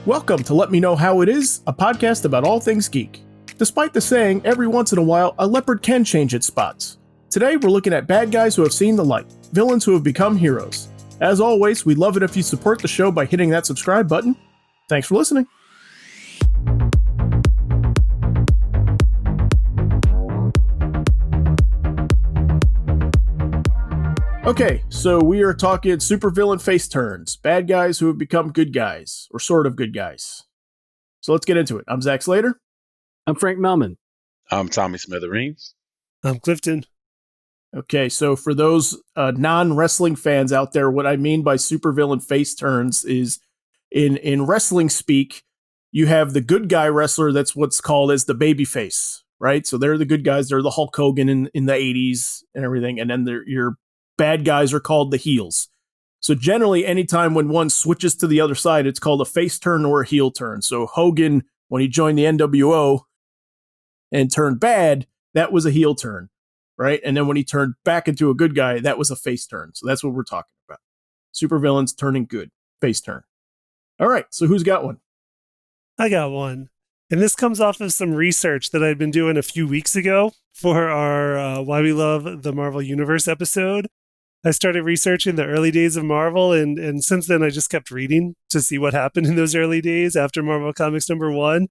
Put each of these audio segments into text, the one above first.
Welcome to Let Me Know How It Is, a podcast about all things geek. Despite the saying, every once in a while, a leopard can change its spots. Today, we're looking at bad guys who have seen the light, villains who have become heroes. As always, we'd love it if you support the show by hitting that subscribe button. Thanks for listening. Okay, so we are talking supervillain face turns, bad guys who have become good guys, or sort of good guys. So let's get into it. I'm Zach Slater. I'm Frank Melman. I'm Tommy Smithereens. I'm Clifton. Okay, so for those non-wrestling fans out there, what I mean by supervillain face turns is in wrestling speak, you have the good guy wrestler that's what's called as the baby face, right? So they're the good guys. They're the Hulk Hogan in the 80s and everything. And then your bad guys are called the heels. So generally, anytime when one switches to the other side, it's called a face turn or a heel turn. So Hogan, when he joined the NWO and turned bad, that was a heel turn, right? And then when he turned back into a good guy, that was a face turn. So that's what we're talking about. Supervillains turning good, face turn. All right, so who's got one? I got one. And this comes off of some research that I'd been doing a few weeks ago for our Why We Love the Marvel Universe episode. I started researching the early days of Marvel, and since then I just kept reading to see what happened in those early days after Marvel Comics #1.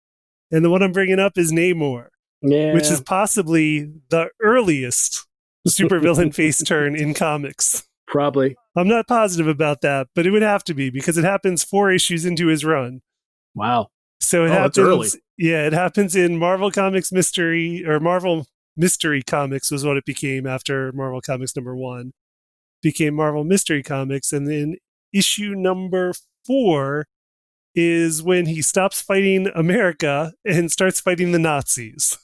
And the one I'm bringing up is Namor, which is possibly the earliest supervillain face turn in comics. Probably. I'm not positive about that, but it would have to be because it happens 4 issues into his run. Wow. So it happens early. Yeah, it happens in Marvel Comics Mystery, or Marvel Mystery Comics was what it became after Marvel Comics #1. Became Marvel Mystery Comics, and then issue number 4 is when he stops fighting America and starts fighting the Nazis.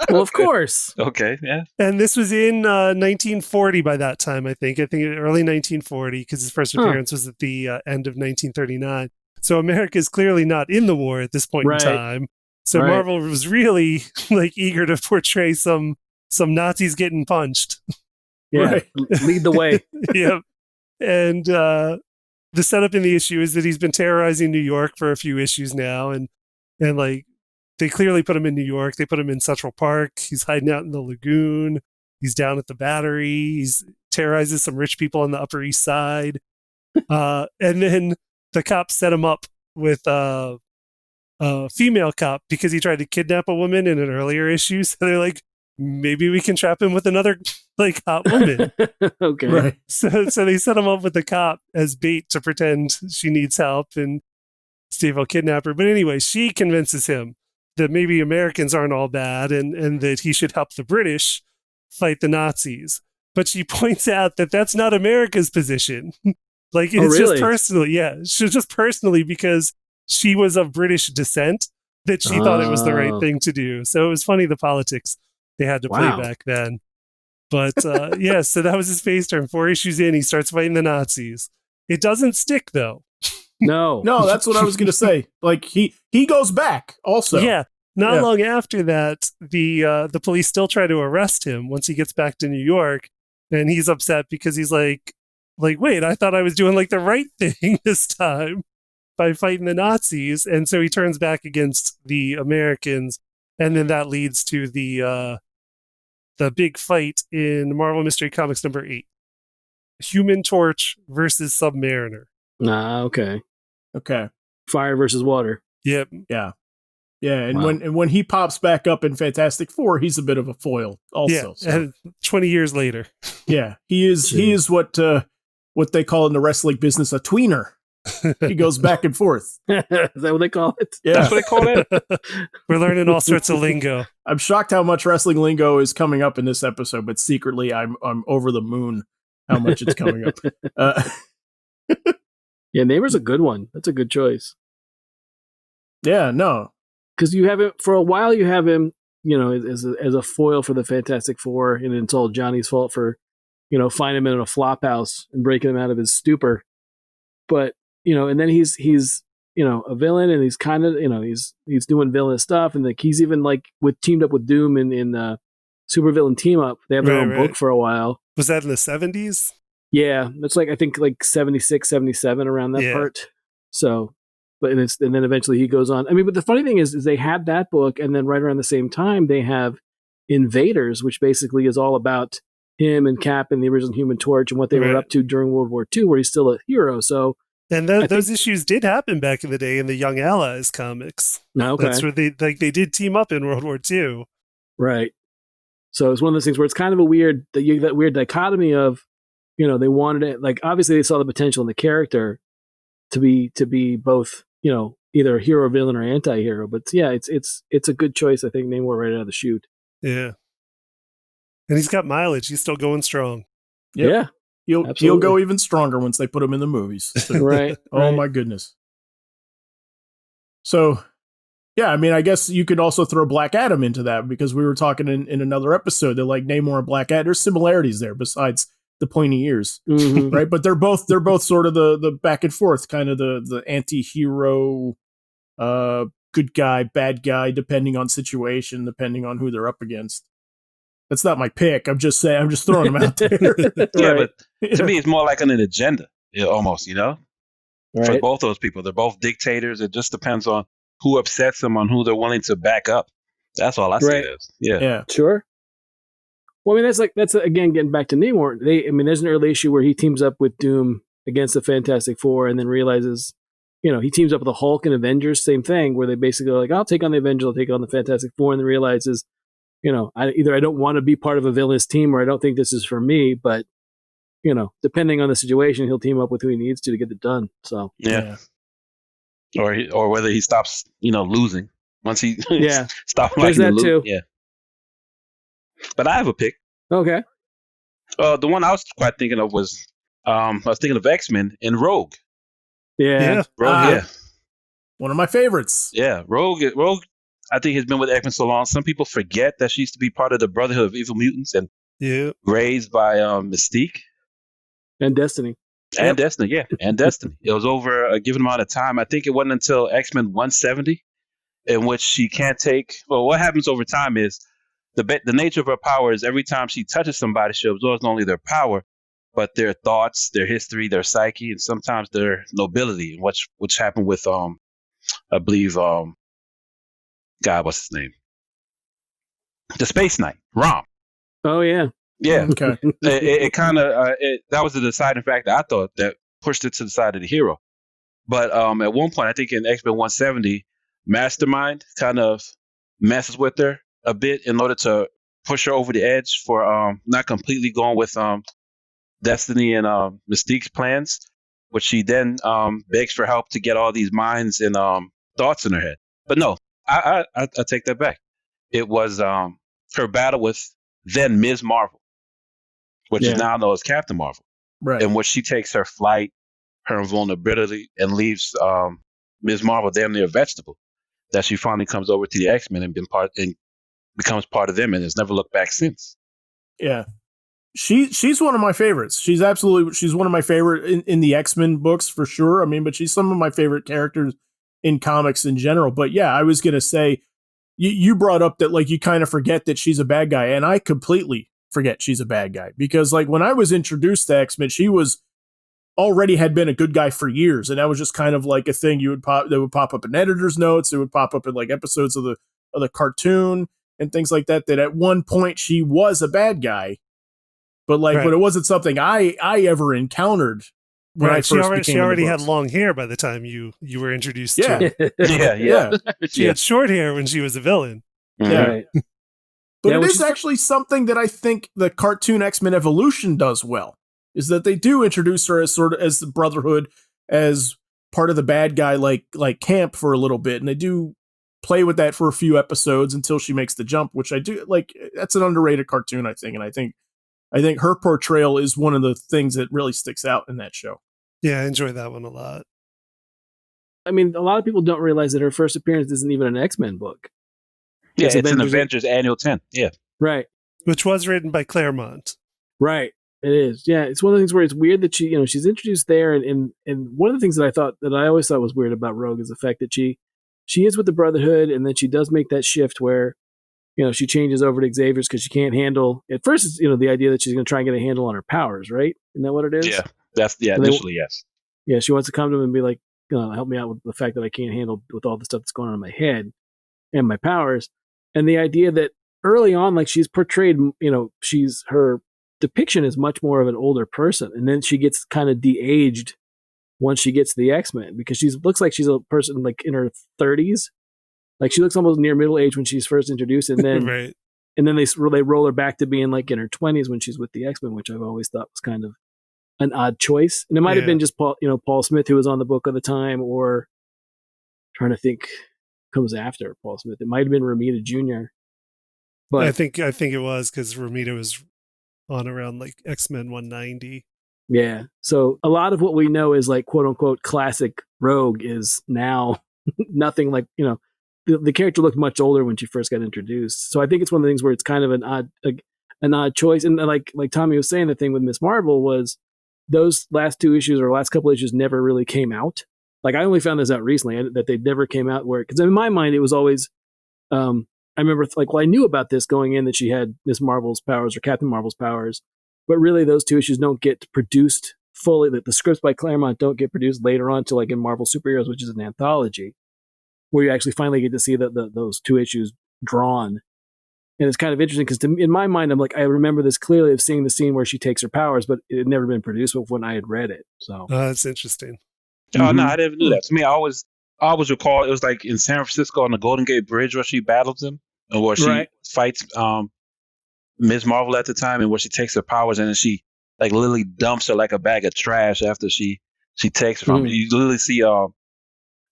Well, of course. Okay, yeah. And this was in 1940 by that time, I think early 1940, because his first appearance was at the end of 1939. So America is clearly not in the war at this point in time. So Marvel was really eager to portray some Nazis getting punched. Yeah, lead the way. Yep. And the setup in the issue is that he's been terrorizing New York for a few issues now, and they clearly put him in New York. They put him in Central Park. He's hiding out in the lagoon. He's down at the Battery. He's terrorizes some rich people on the Upper East Side. And then the cops set him up with a female cop because he tried to kidnap a woman in an earlier issue. So they're like, maybe we can trap him with another hot woman. Okay. Right. So they set him up with the cop as bait to pretend she needs help and Steve will kidnap her. But anyway, she convinces him that maybe Americans aren't all bad and that he should help the British fight the Nazis. But she points out that that's not America's position. It's just personally. Yeah. She's just personally because she was of British descent that she thought it was the right thing to do. So it was funny, the politics they had to play back then. But yeah, so that was his face turn. 4 issues in, he starts fighting the Nazis. It doesn't stick, though. No. No, that's what I was going to say. He goes back also. Yeah. Not long after that, the police still try to arrest him once he gets back to New York. And he's upset because he's like, wait, I thought I was doing the right thing this time by fighting the Nazis. And so he turns back against the Americans. And then that leads to the big fight in Marvel Mystery Comics #8. Human Torch versus Submariner. Okay. Okay. Fire versus water. Yep. Yeah. Yeah, and when he pops back up in Fantastic Four, he's a bit of a foil also. Yeah, So. and 20 years later. Yeah, he is what they call in the wrestling business a tweener. He goes back and forth. Is that what they call it? Yeah. That's what they call it. We're learning all sorts of lingo. I'm shocked how much wrestling lingo is coming up in this episode, but secretly I'm over the moon how much it's coming up. Yeah, Namor's a good one. That's a good choice. Yeah, no. Because you have him for a while. You have him, as a foil for the Fantastic Four, and it's all Johnny's fault for, finding him in a flop house and breaking him out of his stupor. But and then he's a villain, and he's kind of he's doing villainous stuff, and he's even teamed up with Doom in Supervillain Team Up. They have their own book for a while. Was that in the 70s? Yeah, it's I think 76, 77 around that part. So, and then eventually he goes on. I mean, but the funny thing is they had that book, and then right around the same time they have Invaders, which basically is all about him and Cap and the original Human Torch and what they were up to during World War II, where he's still a hero. So, and those issues did happen back in the day in the Young Allies comics. Okay. That's where they did team up in World War II. Right. So it's one of those things where it's kind of a weird that weird dichotomy of, they wanted it, like, obviously they saw the potential in the character to be both, either a hero, or villain, or anti-hero. But yeah, it's a good choice, I think, Namor right out of the chute. Yeah. And he's got mileage. He's still going strong. Yep. Yeah. He'll go even stronger once they put him in the movies. So, right. Oh my goodness. So, yeah, I mean, I guess you could also throw Black Adam into that, because we were talking in another episode that, like, Namor and Black Adam, there's similarities there besides the pointy ears, right? But they're both sort of the back and forth, kind of the anti-hero, good guy, bad guy, depending on situation, depending on who they're up against. That's not my pick. I'm just saying. I'm just throwing them out there. Yeah, but to me, it's more like an agenda, almost. Right. For both those people, they're both dictators. It just depends on who upsets them, on who they're willing to back up. That's all I see it as. Yeah. Sure. Well, I mean, that's again getting back to Namor. There's an early issue where he teams up with Doom against the Fantastic Four, and then realizes, he teams up with the Hulk and Avengers, same thing, where they basically are like, I'll take on the Avengers, I'll take on the Fantastic Four, and then realizes, either I don't want to be part of a villainous team, or I don't think this is for me. But depending on the situation, he'll team up with who he needs to get it done. So yeah. Or whether he stops, losing once he stops liking to lose. Too. Yeah. But I have a pick. Okay. The one I was quite thinking of was I was thinking of X-Men and Rogue. Yeah. Rogue. One of my favorites. Yeah, Rogue. I think has been with X-Men so long. Some people forget that she used to be part of the Brotherhood of Evil Mutants and raised by Mystique and Destiny. And Destiny, yeah, and Destiny. It was over a given amount of time. I think it wasn't until X-Men 170 in which she can't take. Well, what happens over time is the nature of her power is every time she touches somebody, she absorbs not only their power, but their thoughts, their history, their psyche, and sometimes their nobility. Which happened with I believe God, what's his name? The Space Knight, Rom. Oh yeah. Yeah. Okay. It kind of that was the deciding factor, I thought, that pushed it to the side of the hero. But at one point, I think in X-Men 170, Mastermind kind of messes with her a bit in order to push her over the edge for not completely going with Destiny and Mystique's plans, which she then begs for help to get all these minds and thoughts in her head. But no, I take that back. It was her battle with then Ms. Marvel, which is now known as Captain Marvel, right? In which she takes her flight, her invulnerability, and leaves Ms. Marvel damn near a vegetable. That she finally comes over to the X-Men and becomes part of them, and has never looked back since. Yeah, she's one of my favorites. She's one of my favorite in the X-Men books for sure. I mean, but she's some of my favorite characters in comics in general. But yeah, I was gonna say, you brought up that, like, you kind of forget that she's a bad guy, and I completely forget she's a bad guy, because, like, when I was introduced to X-Men, she was already had been a good guy for years, and that was just kind of like a thing that would pop up in editor's notes. It would pop up in, like, episodes of the cartoon and things like that. That at one point she was a bad guy, but but it wasn't something I ever encountered. When I first she already had long hair by the time you were introduced to her. Yeah. She had short hair when she was a villain. Yeah. Right. But it is actually something that I think the cartoon X-Men Evolution does well, is that they do introduce her as as the Brotherhood, as part of the bad guy, like camp for a little bit. And they do play with that for a few episodes until she makes the jump, which I do like. That's an underrated cartoon, I think. And I think her portrayal is one of the things that really sticks out in that show. Yeah, I enjoy that one a lot. I mean, a lot of people don't realize that her first appearance isn't even an X-Men book. Yeah, it's an Avengers Annual 10. Yeah. Right. Which was written by Claremont. Right. It is. Yeah. It's one of the things where it's weird that she's introduced there. And one of the things that I always thought was weird about Rogue is the fact that she is with the Brotherhood, and then she does make that shift where, she changes over to Xavier's because she can't handle, at first, it's, the idea that she's going to try and get a handle on her powers, right? Isn't that what it is? Yeah. Initially, yes. Yeah. She wants to come to him and be like, help me out with the fact that I can't handle with all the stuff that's going on in my head and my powers. And the idea that early on, like she's portrayed, her depiction is much more of an older person, and then she gets kind of de-aged once she gets to the X-Men, because she looks like she's a person like in her 30s. Like she looks almost near middle age when she's first introduced, and then Right. and then they roll her back to being like in her 20s when she's with the X-Men, which I've always thought was kind of an odd choice. And it might have been just Paul Smith, who was on the book at the time, or trying to think comes after Paul Smith. It might have been Romita Jr. But I think it was because Romita was on around like X-Men 190. yeah. So a lot of what we know is like quote unquote classic Rogue is now nothing like, the character looked much older when she first got introduced. So I think it's one of the things where it's kind of an odd choice. And like Tommy was saying, the thing with Miss Marvel was those last two issues or last couple issues never really came out. Like I only found this out recently that they never came out because in my mind it was always, I remember I knew about this going in that she had Miss Marvel's powers or Captain Marvel's powers, but really those two issues don't get produced fully. That the scripts by Claremont don't get produced later on to like in Marvel Superheroes, which is an anthology, where you actually finally get to see those two issues drawn. And it's kind of interesting because in my mind, I'm like, I remember this clearly of seeing the scene where she takes her powers, but it had never been produced when I had read it. So That's interesting. Oh no, I didn't do that. To me, I always recall it was like in San Francisco on the Golden Gate Bridge where she battles him, and where she fights Ms. Marvel at the time, and where she takes her powers and then she like literally dumps her like a bag of trash after she takes her from her. You literally see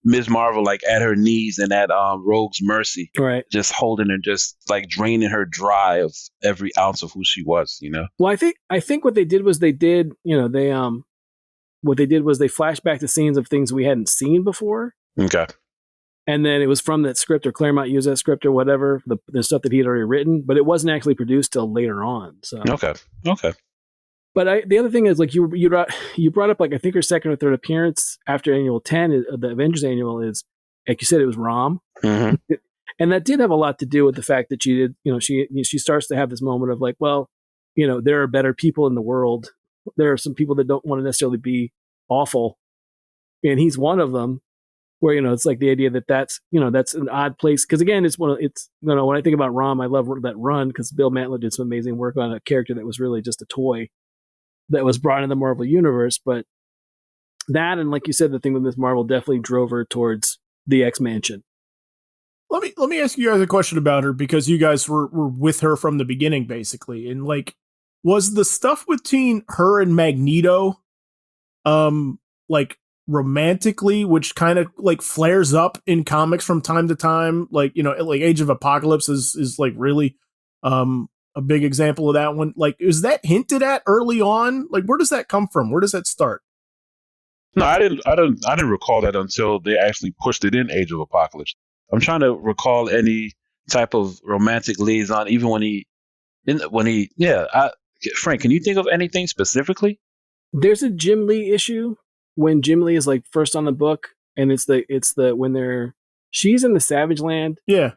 Ms. Marvel like at her knees and at Rogue's mercy, just holding her, just like draining her dry of every ounce of who she was. Well, I think what they did was what they did was they flashed back to scenes of things we hadn't seen before. Okay. And then it was from that script, or Claremont used that script or whatever, the stuff that he had already written, but it wasn't actually produced till later on. So Okay. But the other thing is, like you brought up, like I think her second or third appearance after Annual 10, the Avengers Annual, is like you said, it was Rom, and that did have a lot to do with the fact that she did, she starts to have this moment of like, well, there are better people in the world. There are some people that don't want to necessarily be awful, and he's one of them. Where it's like the idea that's an odd place, because again when I think about Rom, I love that run because Bill Mantler did some amazing work on a character that was really just a toy that was brought in the Marvel universe. But that, and like you said, the thing with Miss Marvel definitely drove her towards the X-Mansion. Let me ask you guys a question about her, because you guys were with her from the beginning, basically. And like, was the stuff between her and Magneto, like romantically, which kind of like flares up in comics from time to time, like like Age of Apocalypse is like really a big example of that one. Like, is that hinted at early on? Like, where does that come from? Where does that start? No, I didn't recall that until they actually pushed it in Age of Apocalypse. I'm trying to recall any type of romantic liaison, even Frank, can you think of anything specifically? There's a Jim Lee issue when Jim Lee is like first on the book, and it's when she's in the Savage Land. Yeah.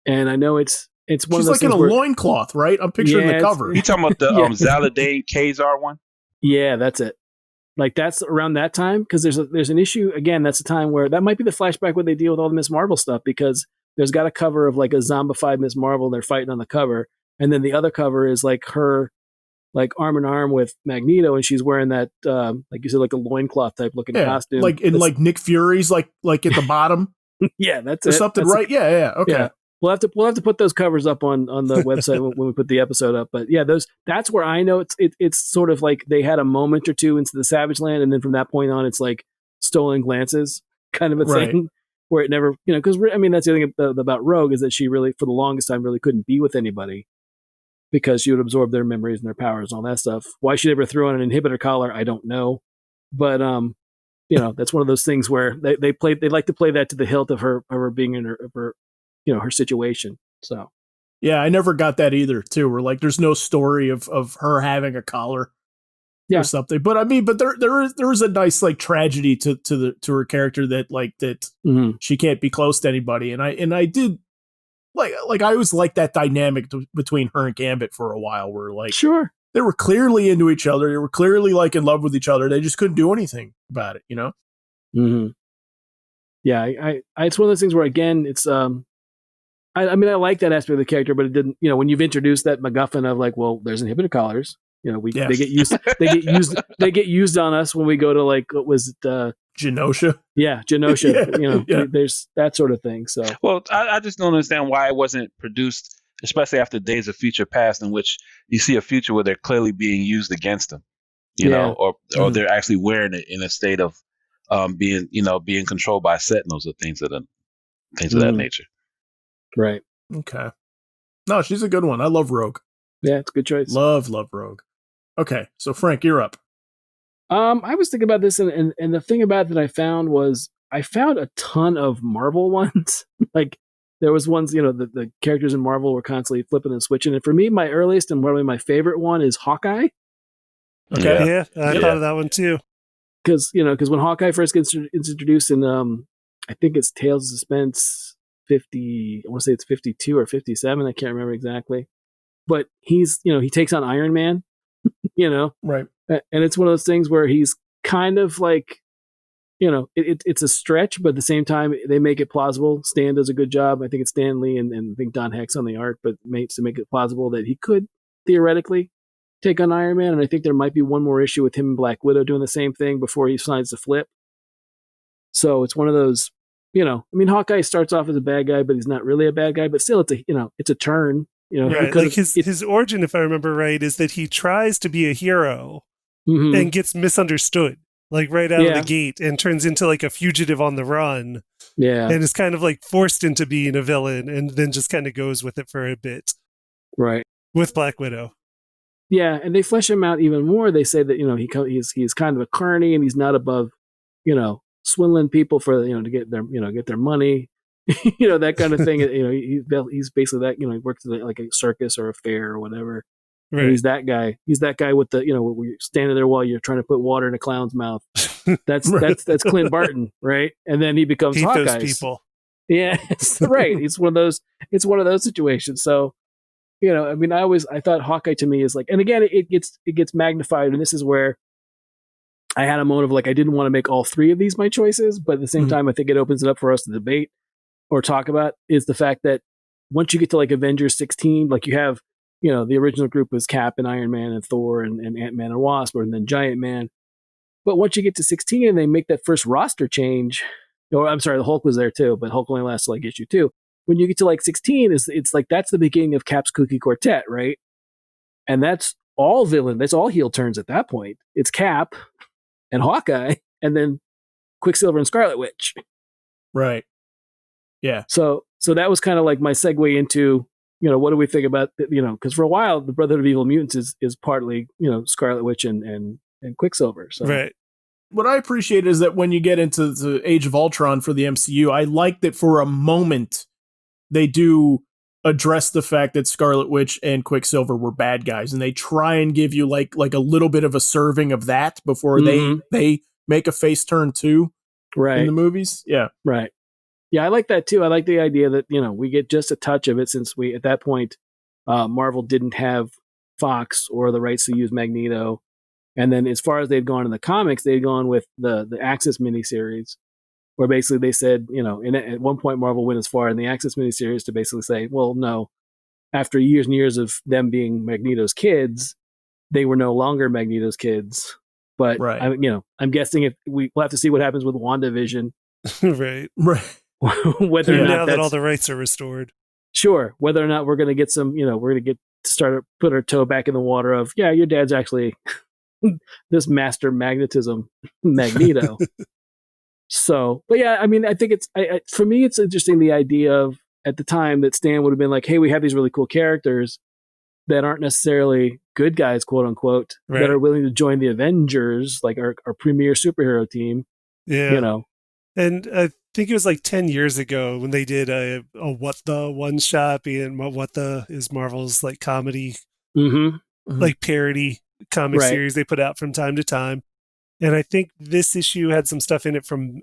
And I know it's one she's of those like in a loincloth, right? I'm picturing the cover. You talking about the Zaladane Kazar one? Yeah, that's it. Like that's around that time, because there's an issue again. That's a time where that might be the flashback where they deal with all the Miss Marvel stuff, because there's got a cover of like a zombified Miss Marvel. And they're fighting on the cover, and then the other cover is like her, like arm in arm with Magneto, and she's wearing that, like you said, like a loincloth type looking costume, like in like Nick Fury's, like at the bottom. Yeah, that's or something, that's right? Yeah, okay. Yeah. We'll have to put those covers up on the website when we put the episode up. But yeah, that's where I know it's sort of like they had a moment or two into the Savage Land, and then from that point on, it's like stolen glances kind of a thing, where it never, because I mean that's the thing about Rogue, is that she really for the longest time really couldn't be with anybody because she would absorb their memories and their powers and all that stuff. Why she never threw on an inhibitor collar, I don't know, but that's one of those things where they like to play that to the hilt of her being in her her situation. So yeah, I never got that either too. Where like there's no story of her having a collar or something. But I mean, but there is a nice like tragedy to her character that she can't be close to anybody. And I did like I always liked that dynamic between her and Gambit for a while, where like they were clearly into each other, they were clearly like in love with each other, they just couldn't do anything about it, Mm-hmm. Yeah, it's one of those things where again, it's I mean, I like that aspect of the character, but it didn't. When you've introduced that MacGuffin of like, well, there's inhibitor collars. Yeah. They get used on us when we go to like what was it? Genosha. Yeah, Genosha. Yeah. There's that sort of thing. So Well, I just don't understand why it wasn't produced, especially after Days of Future Past, in which you see a future where they're clearly being used against them, yeah, or Mhm. they're actually wearing it in a state of being controlled by sentinels or things of that Mhm. nature. Right. Okay. No, she's a good one. I love Rogue. Yeah, it's a good choice. Love Rogue. Okay, so Frank, you're up. I was thinking about this, and the thing about it that I found was I found a ton of Marvel ones. Like there was ones, the characters in Marvel were constantly flipping and switching. And for me, my earliest and probably my favorite one is Hawkeye. Okay. Yeah, I thought of that one too. Because when Hawkeye first gets introduced in, I think it's Tales of Suspense 50. I want to say it's 52 or 57. I can't remember exactly. But he's he takes on Iron Man. Right. And it's one of those things where he's kind of like, it's a stretch, but at the same time, they make it plausible. Stan does a good job. I think it's Stan Lee and I think Don Heck's on the art, but to make it plausible that he could theoretically take on Iron Man. And I think there might be one more issue with him and Black Widow doing the same thing before he decides to flip. So it's one of those, Hawkeye starts off as a bad guy, but he's not really a bad guy. But still, it's a turn. Right. Like his origin, if I remember right, is that he tries to be a hero and gets misunderstood, like right out of the gate, and turns into like a fugitive on the run. Yeah. And is kind of like forced into being a villain, and then just kind of goes with it for a bit. Right. With Black Widow. Yeah, and they flesh him out even more. They say that he's kind of a carny, and he's not above swindling people for to get their money, that kind of thing. He's basically that. He works at like a circus or a fair or whatever. Right. And he's that guy. He's that guy with the where you're standing there while you're trying to put water in a clown's mouth. That's right. that's Clint Barton, right? And then he becomes Hawkeye. Those people. Yeah, right. It's one of those. It's one of those situations. So. I thought Hawkeye to me is like, and again, it gets magnified, and this is where I had a moment of like, I didn't want to make all three of these my choices, but at the same time, I think it opens it up for us to debate or talk about is the fact that once you get to like Avengers 16, like you have, the original group was Cap and Iron Man and Thor and Ant-Man and Wasp, and then Giant Man. But once you get to 16 and they make that first roster change, or I'm sorry, the Hulk was there too, but Hulk only lasts like issue 2. When you get to like 16, it's like that's the beginning of Cap's Kooky Quartet, right? And that's all villain, that's all heel turns at that point. It's Cap and Hawkeye, and then Quicksilver and Scarlet Witch. Right. Yeah. So that was kind of like my segue into, what do we think about, because for a while the Brotherhood of Evil Mutants is partly, Scarlet Witch and Quicksilver. So. Right. What I appreciate is that when you get into the Age of Ultron for the MCU, I like that for a moment they do address the fact that Scarlet Witch and Quicksilver were bad guys, and they try and give you like a little bit of a serving of that before they make a face turn too, right, in the movies. Yeah, right. Yeah, I like that too. I like the idea that we get just a touch of it since we at that point Marvel didn't have Fox or the rights to use Magneto, and then as far as they'd gone in the comics, they'd gone with the Axis miniseries. Where basically they said, at one point Marvel went as far in the Axis miniseries to basically say, well, no, after years and years of them being Magneto's kids, they were no longer Magneto's kids. But right. I'm guessing we'll have to see what happens with WandaVision, right? Whether or not now that all the rights are restored, sure. Whether or not we're going to get some, we're going to get to start to put our toe back in the water of, yeah, your dad's actually this master magnetism Magneto. So, but yeah, I mean, I think for me, it's interesting the idea of at the time that Stan would have been like, hey, we have these really cool characters that aren't necessarily good guys, quote unquote, that are willing to join the Avengers, like our premier superhero team. Yeah. And I think it was like 10 years ago when they did a What the one shot, being What the is Marvel's like comedy, like parody comic series they put out from time to time. And I think this issue had some stuff in it from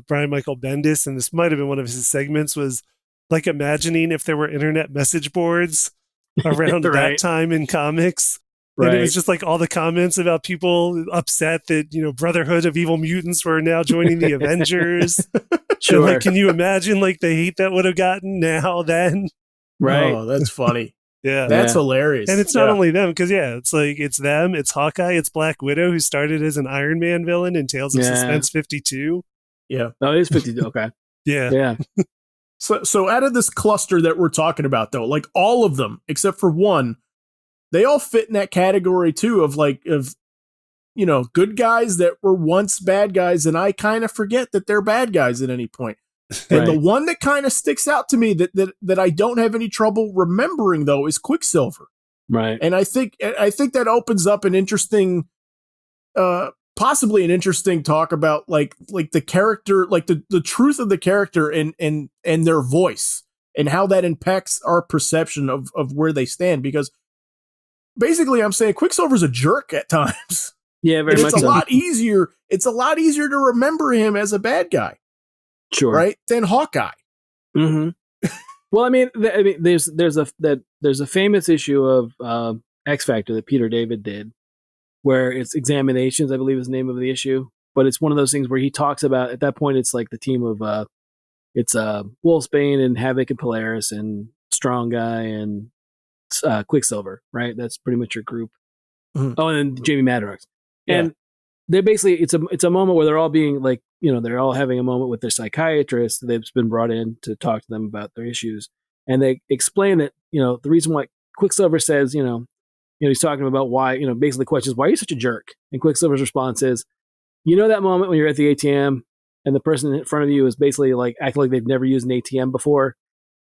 Brian Michael Bendis, and this might have been one of his segments, was like imagining if there were internet message boards around that time in comics, And it was just like all the comments about people upset that, Brotherhood of Evil Mutants were now joining the Avengers. Sure. And like, can you imagine like the hate that would have gotten now then? Right. Oh, that's funny. Yeah. That's hilarious. And it's not only them, because it's like it's them, it's Hawkeye, it's Black Widow, who started as an Iron Man villain in Tales of Suspense 52. Yeah. Oh, it is 52. Okay. Yeah. Yeah. So out of this cluster that we're talking about, though, like all of them except for one, they all fit in that category too of good guys that were once bad guys, and I kind of forget that they're bad guys at any point. And the one that kind of sticks out to me that I don't have any trouble remembering though is Quicksilver. Right. And I think that opens up an interesting, possibly an interesting talk about like the character, like the truth of the character and their voice and how that impacts our perception of where they stand. Because basically I'm saying Quicksilver's a jerk at times. Yeah, very much. It's a lot easier. It's a lot easier to remember him as a bad guy. Sure. Right? Than Hawkeye. Mm-hmm. Well, I mean, there's a famous issue of X Factor that Peter David did, where it's Examinations, I believe is the name of the issue. But it's one of those things where he talks about, at that point, it's like the team of it's Wolfsbane and Havoc and Polaris and Strong Guy and Quicksilver, right? That's pretty much your group. Mm-hmm. Oh, and then Jamie Madrox. And they're basically, it's a moment where they're all being like, they're all having a moment with their psychiatrist. They've been brought in to talk to them about their issues. And they explain that, the reason why Quicksilver says, he's talking about why, basically questions, why are you such a jerk? And Quicksilver's response is, that moment when you're at the ATM and the person in front of you is basically like acting like they've never used an ATM before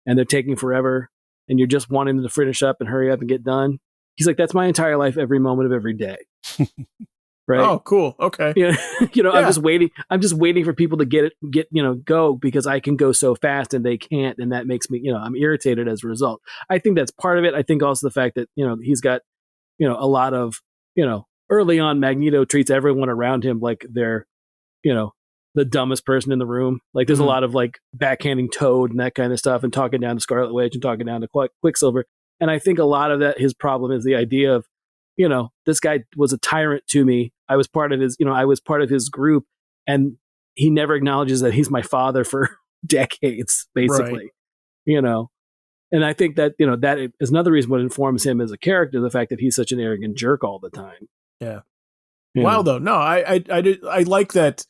and they're taking forever and you're just wanting them to finish up and hurry up and get done. He's like, that's my entire life, every moment of every day. Right. Oh, cool. Okay. I'm just waiting. I'm just waiting for people to go because I can go so fast and they can't. And that makes me, I'm irritated as a result. I think that's part of it. I think also the fact that, he's got, a lot of, early on Magneto treats everyone around him like they're, the dumbest person in the room. Like there's a lot of like backhanding Toad and that kind of stuff and talking down to Scarlet Witch and talking down to Quicksilver. And I think a lot of that, his problem is the idea of, this guy was a tyrant to me. I was part of his group, and he never acknowledges that he's my father for decades, basically. Right. And I think that, that is another reason what informs him as a character, the fact that he's such an arrogant jerk all the time. Yeah. Wow, though. No, I like that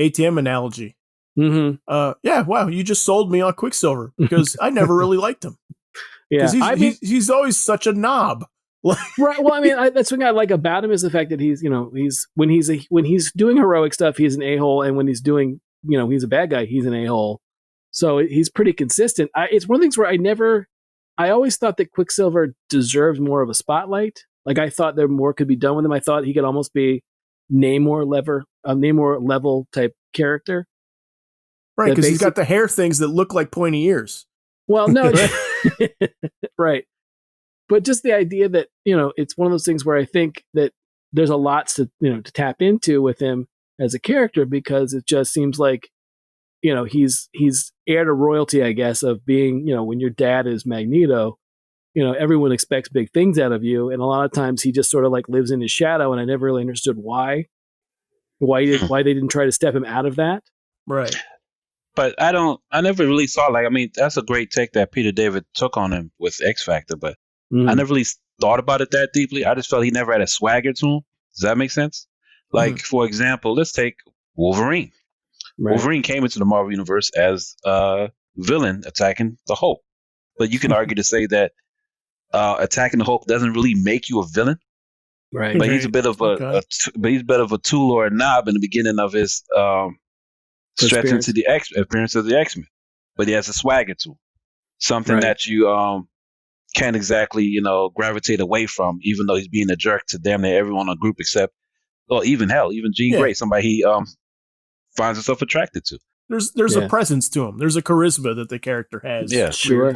ATM analogy. Mm-hmm. Yeah, wow, you just sold me on Quicksilver because I never really liked him. Yeah, he's always such a knob. Right. Well, I mean, that's what I like about him is the fact that he's when he's doing heroic stuff, he's an a-hole, and when he's doing, he's a bad guy, he's an a-hole. So he's pretty consistent. It's one of the things where I always thought that Quicksilver deserved more of a spotlight. Like I thought there more could be done with him. I thought he could almost be Namor level type character. Right, because he's got the hair things that look like pointy ears. Well, no, right. But just the idea that, it's one of those things where I think that there's a lot to tap into with him as a character, because it just seems like, he's heir to royalty, I guess, of being, when your dad is Magneto, everyone expects big things out of you. And a lot of times he just sort of like lives in his shadow. And I never really understood why they didn't try to step him out of that. Right. But I never really saw that's a great take that Peter David took on him with X Factor, but I never really thought about it that deeply. I just felt he never had a swagger to him. Does that make sense? Like, for example, let's take Wolverine. Right. Wolverine came into the Marvel Universe as a villain attacking the Hulk. But you can argue to say that attacking the Hulk doesn't really make you a villain. Right. But he's a bit of a tool or a knob in the beginning of his stretch into the appearance of the X-Men. But he has a swagger to him. Something that you can't exactly, gravitate away from, even though he's being a jerk to damn near everyone in the group except, even Jean Grey, somebody he finds himself attracted to. There's a presence to him. There's a charisma that the character has. Yeah, sure.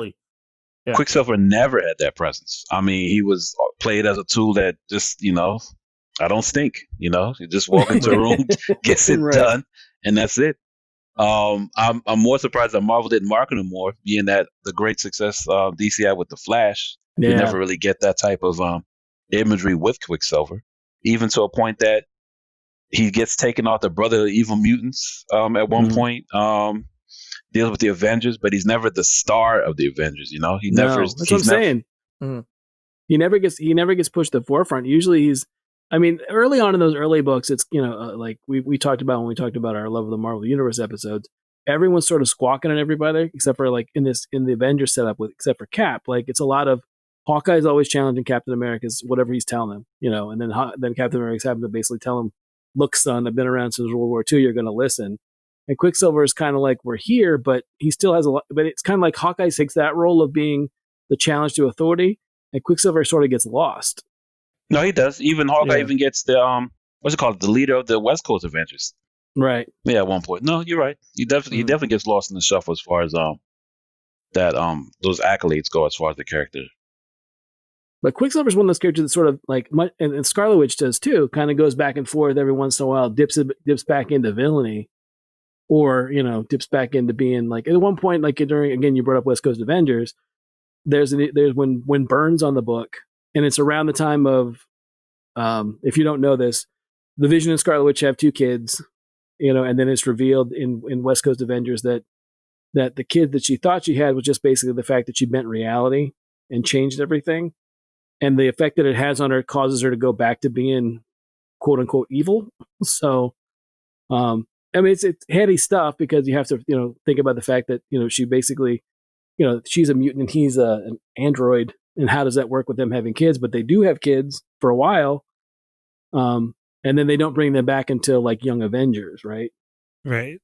Yeah. Quicksilver never had that presence. I mean, he was played as a tool that just, I don't stink. You just walk into a room, gets it done, and that's it. I'm more surprised that Marvel didn't market him more, being that the great success DC had with the Flash. You never really get that type of imagery with Quicksilver, even to a point that he gets taken off the Brother of Evil Mutants at one point. Deals with the Avengers, but he's never the star of the Avengers. You know, That's what I'm saying. Mm. He never gets pushed to the forefront. Usually early on in those early books, it's, like we talked about when we talked about our Love of the Marvel Universe episodes, everyone's sort of squawking at everybody, except for like in the Avengers setup except for Cap. Like it's a lot of Hawkeye's always challenging Captain America's whatever he's telling him, and then Captain America's having to basically tell him, look, son, I've been around since World War II, you're going to listen. And Quicksilver is kind of like, we're here, but he still has a lot, but it's kind of like Hawkeye takes that role of being the challenge to authority, and Quicksilver sort of gets lost. No, he does. Even Hawkeye even gets the what's it called? The leader of the West Coast Avengers. Right. Yeah, at one point. No, you're right. He definitely gets lost in the shuffle as far as those accolades go as far as the character. But Quicksilver's one of those characters that sort of like, and Scarlet Witch does too, kind of goes back and forth every once in a while, dips back into villainy, or dips back into being like, at one point, like during, again, you brought up West Coast Avengers. There's when Burns on the book, and it's around the time of, if you don't know this, the Vision and Scarlet Witch have 2 kids, and then it's revealed in West Coast Avengers that the kid that she thought she had was just basically the fact that she bent reality and changed everything. And the effect that it has on her causes her to go back to being quote unquote evil. So, it's heady stuff, because you have to, think about the fact that, she basically, she's a mutant and he's an android. And how does that work with them having kids? But they do have kids for a while. And then they don't bring them back until like Young Avengers, right? Right.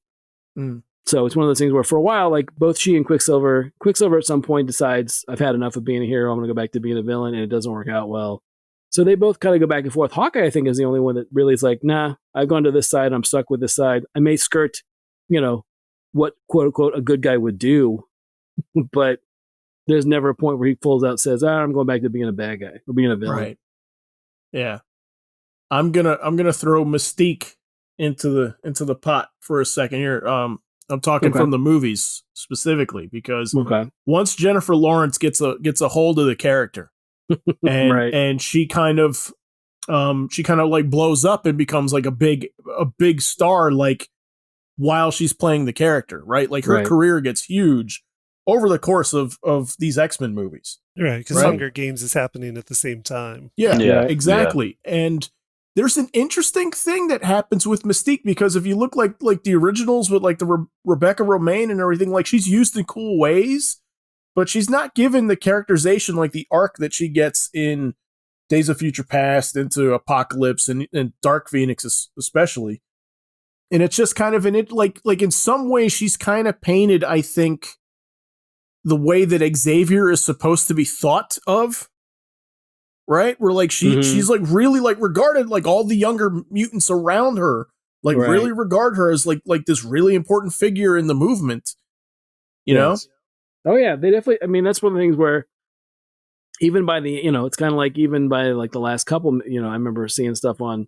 Mm. So it's one of those things where for a while, like both she and Quicksilver at some point decides, I've had enough of being a hero, I'm going to go back to being a villain, and it doesn't work out well. So they both kind of go back and forth. Hawkeye, I think, is the only one that really is like, nah, I've gone to this side, I'm stuck with this side. I may skirt, what quote unquote a good guy would do, but there's never a point where he pulls out and says, I'm going back to being a bad guy or being a villain. Right. Yeah. I'm gonna throw Mystique into the pot for a second here. I'm talking from the movies specifically, because once Jennifer Lawrence gets a hold of the character, and she kind of like blows up and becomes like a big star, like while she's playing the character, right? Like her career gets huge over the course of these X-Men movies. Right, because Hunger Games is happening at the same time. Yeah, exactly. Yeah. And there's an interesting thing that happens with Mystique, because if you look like the originals with like the Rebecca Romijn and everything, like she's used in cool ways, but she's not given the characterization, like the arc that she gets in Days of Future Past, into Apocalypse, and Dark Phoenix especially. And it's just kind of like in some way she's kind of painted, I think, the way that Xavier is supposed to be thought of. Right? Where like she's like really like regarded, like all the younger mutants around her, like really regard her as like this really important figure in the movement. You know? Oh yeah, they definitely, I mean, that's one of the things where even by the, it's kind of like even by like the last couple, I remember seeing stuff on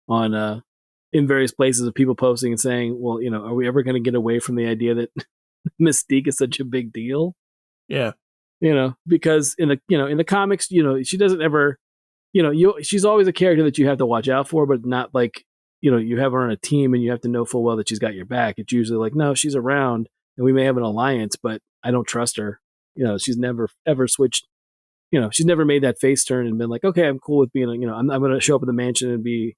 in various places of people posting and saying, well, are we ever going to get away from the idea that Mystique is such a big deal? Yeah. Because in the comics, she doesn't ever, she's always a character that you have to watch out for, but not like, you have her on a team and you have to know full well that she's got your back. It's usually like, no, she's around and we may have an alliance, but I don't trust her. She's never ever switched. She's never made that face turn and been like, okay, I'm cool with being, I'm going to show up at the mansion and be,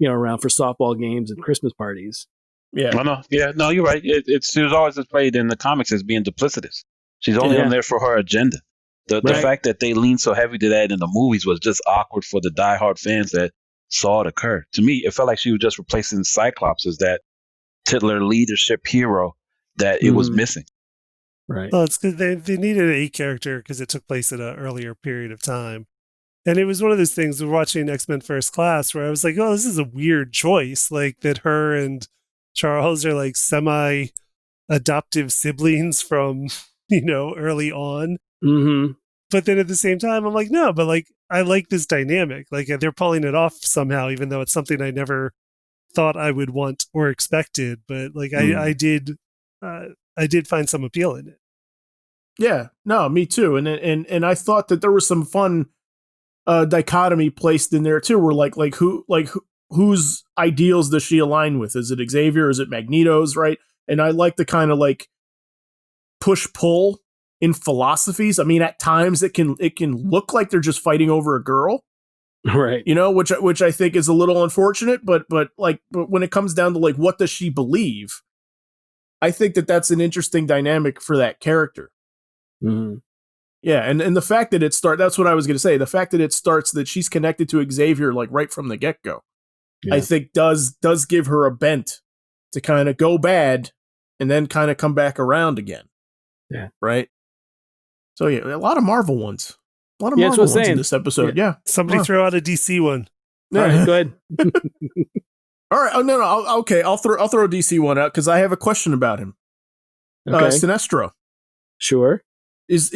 around for softball games and Christmas parties. Yeah. No, you're right. She was always played in the comics as being duplicitous. She's only on there for her agenda. The fact that they leaned so heavy to that in the movies was just awkward for the diehard fans that saw it occur. To me, it felt like she was just replacing Cyclops as that titular leadership hero that it was missing. Right. Well, it's good. They needed a character because it took place at an earlier period of time. And it was one of those things of watching X-Men First Class where I was like, oh, this is a weird choice. Like that her and Charles are like semi-adoptive siblings from, early on. Mm-hmm. But then at the same time, I'm like, no, but like, I like this dynamic. Like they're pulling it off somehow, even though it's something I never thought I would want or expected. But like, I did find some appeal in it. Yeah, no, me too. And I thought that there was some fun dichotomy placed in there too. Where whose ideals does she align with? Is it Xavier? Is it Magneto's? Right? And I like the kind of like push pull in philosophies. I mean, at times it can look like they're just fighting over a girl, right? You know, which I think is a little unfortunate. But when it comes down to like what does she believe, I think that's an interesting dynamic for that character. Mm-hmm. Yeah, and the fact that it starts, that's what I was going to say. The fact that it starts that she's connected to Xavier like right from the get-go, I think does give her a bent to kind of go bad and then kind of come back around again. Yeah. Right? So yeah, a lot of Marvel ones. A lot of Marvel ones in this episode. Yeah. Somebody throw out a DC one. All right, go ahead. All right. Oh no. I'll throw a DC one out because I have a question about him. Okay. Sinestro. Sure. Is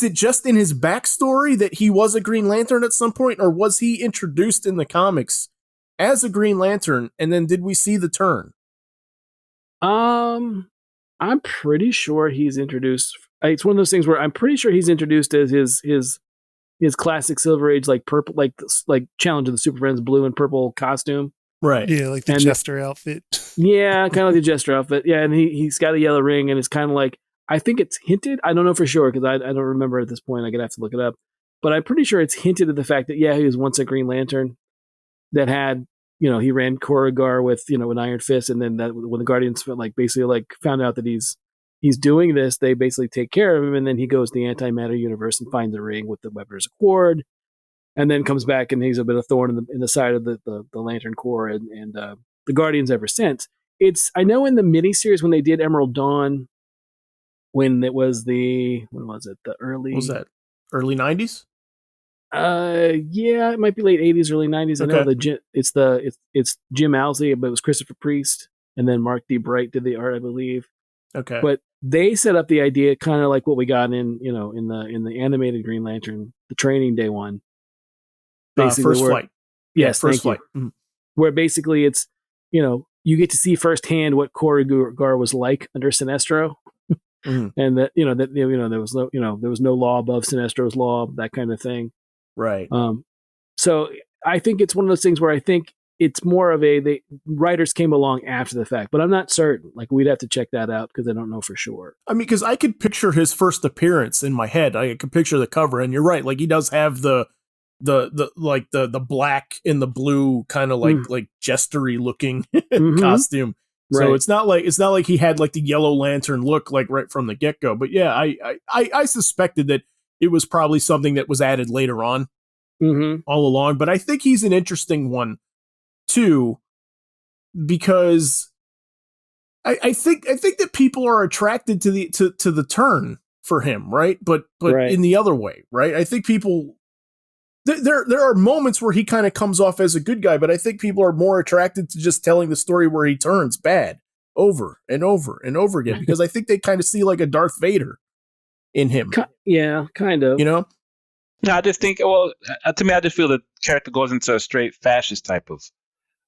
it just in his backstory that he was a Green Lantern at some point, or was he introduced in the comics as a Green Lantern, and then did we see the turn? I'm pretty sure he's introduced. It's one of those things where I'm pretty sure he's introduced as his classic Silver Age, like purple, like Challenge of the Super Friends blue and purple costume. Right. Yeah, like the Jester outfit. Yeah, kind of like the Jester outfit. Yeah, and he's got a yellow ring, and it's kind of like, I think it's hinted. I don't know for sure because I don't remember at this point. I'm gonna have to look it up. But I'm pretty sure it's hinted at the fact that he was once a Green Lantern that had, he ran Korugar with an Iron Fist, and then that when the Guardians basically found out that he's doing this, they basically take care of him, and then he goes to the antimatter universe and finds a ring with the Weaver's Accord, and then comes back and he's a bit of thorn in the side of the Lantern Corps and the Guardians ever since. I know in the miniseries when they did Emerald Dawn. When it was when was it? The early... What was that? Early 90s? Yeah, it might be late 80s, early 90s. Okay. I know it's Jim Owsley, but it was Christopher Priest, and then Mark D. Bright did the art, I believe. Okay. But they set up the idea kind of like what we got in the animated Green Lantern, the Training Day one. Basically, First Flight. Yes, First Flight. Mm-hmm. Where basically it's, you get to see firsthand what Korugar was like under Sinestro. Mm-hmm. And that there was no law above Sinestro's law, that kind of thing. Right. So I think it's one of those things where I think it's more of the writers came along after the fact, but I'm not certain. Like, we'd have to check that out because I don't know for sure. I mean, because I could picture his first appearance in my head. I could picture the cover, and you're right. Like, he does have the black and the blue kind of like jestery looking costume. So right. it's not like he had like the Yellow Lantern look like right from the get go. But yeah, I suspected that it was probably something that was added later on all along. But I think he's an interesting one too, because I think that people are attracted to the turn for him, right? But right. In the other way, right? I think people. There are moments where he kind of comes off as a good guy, but I think people are more attracted to just telling the story where he turns bad over and over and over again, because I think they kind of see like a Darth Vader in him. Yeah, kind of. No, I just think, to me, I just feel the character goes into a straight fascist type of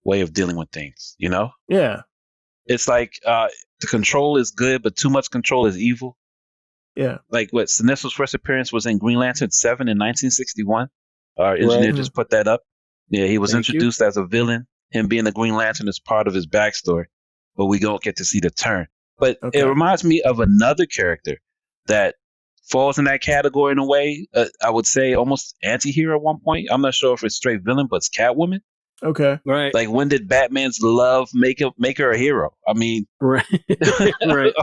way of dealing with things, Yeah. It's like the control is good, but too much control is evil. Yeah. Like what Sinestro's first appearance was in Green Lantern 7 in 1961. Our engineer just put that up. Yeah, he was introduced as a villain. Him being a Green Lantern is part of his backstory, but we don't get to see the turn. But it reminds me of another character that falls in that category in a way. I would say almost anti-hero at one point. I'm not sure if it's straight villain, but it's Catwoman. Okay. Right. Like, when did Batman's love make her a hero? I mean, right. Right.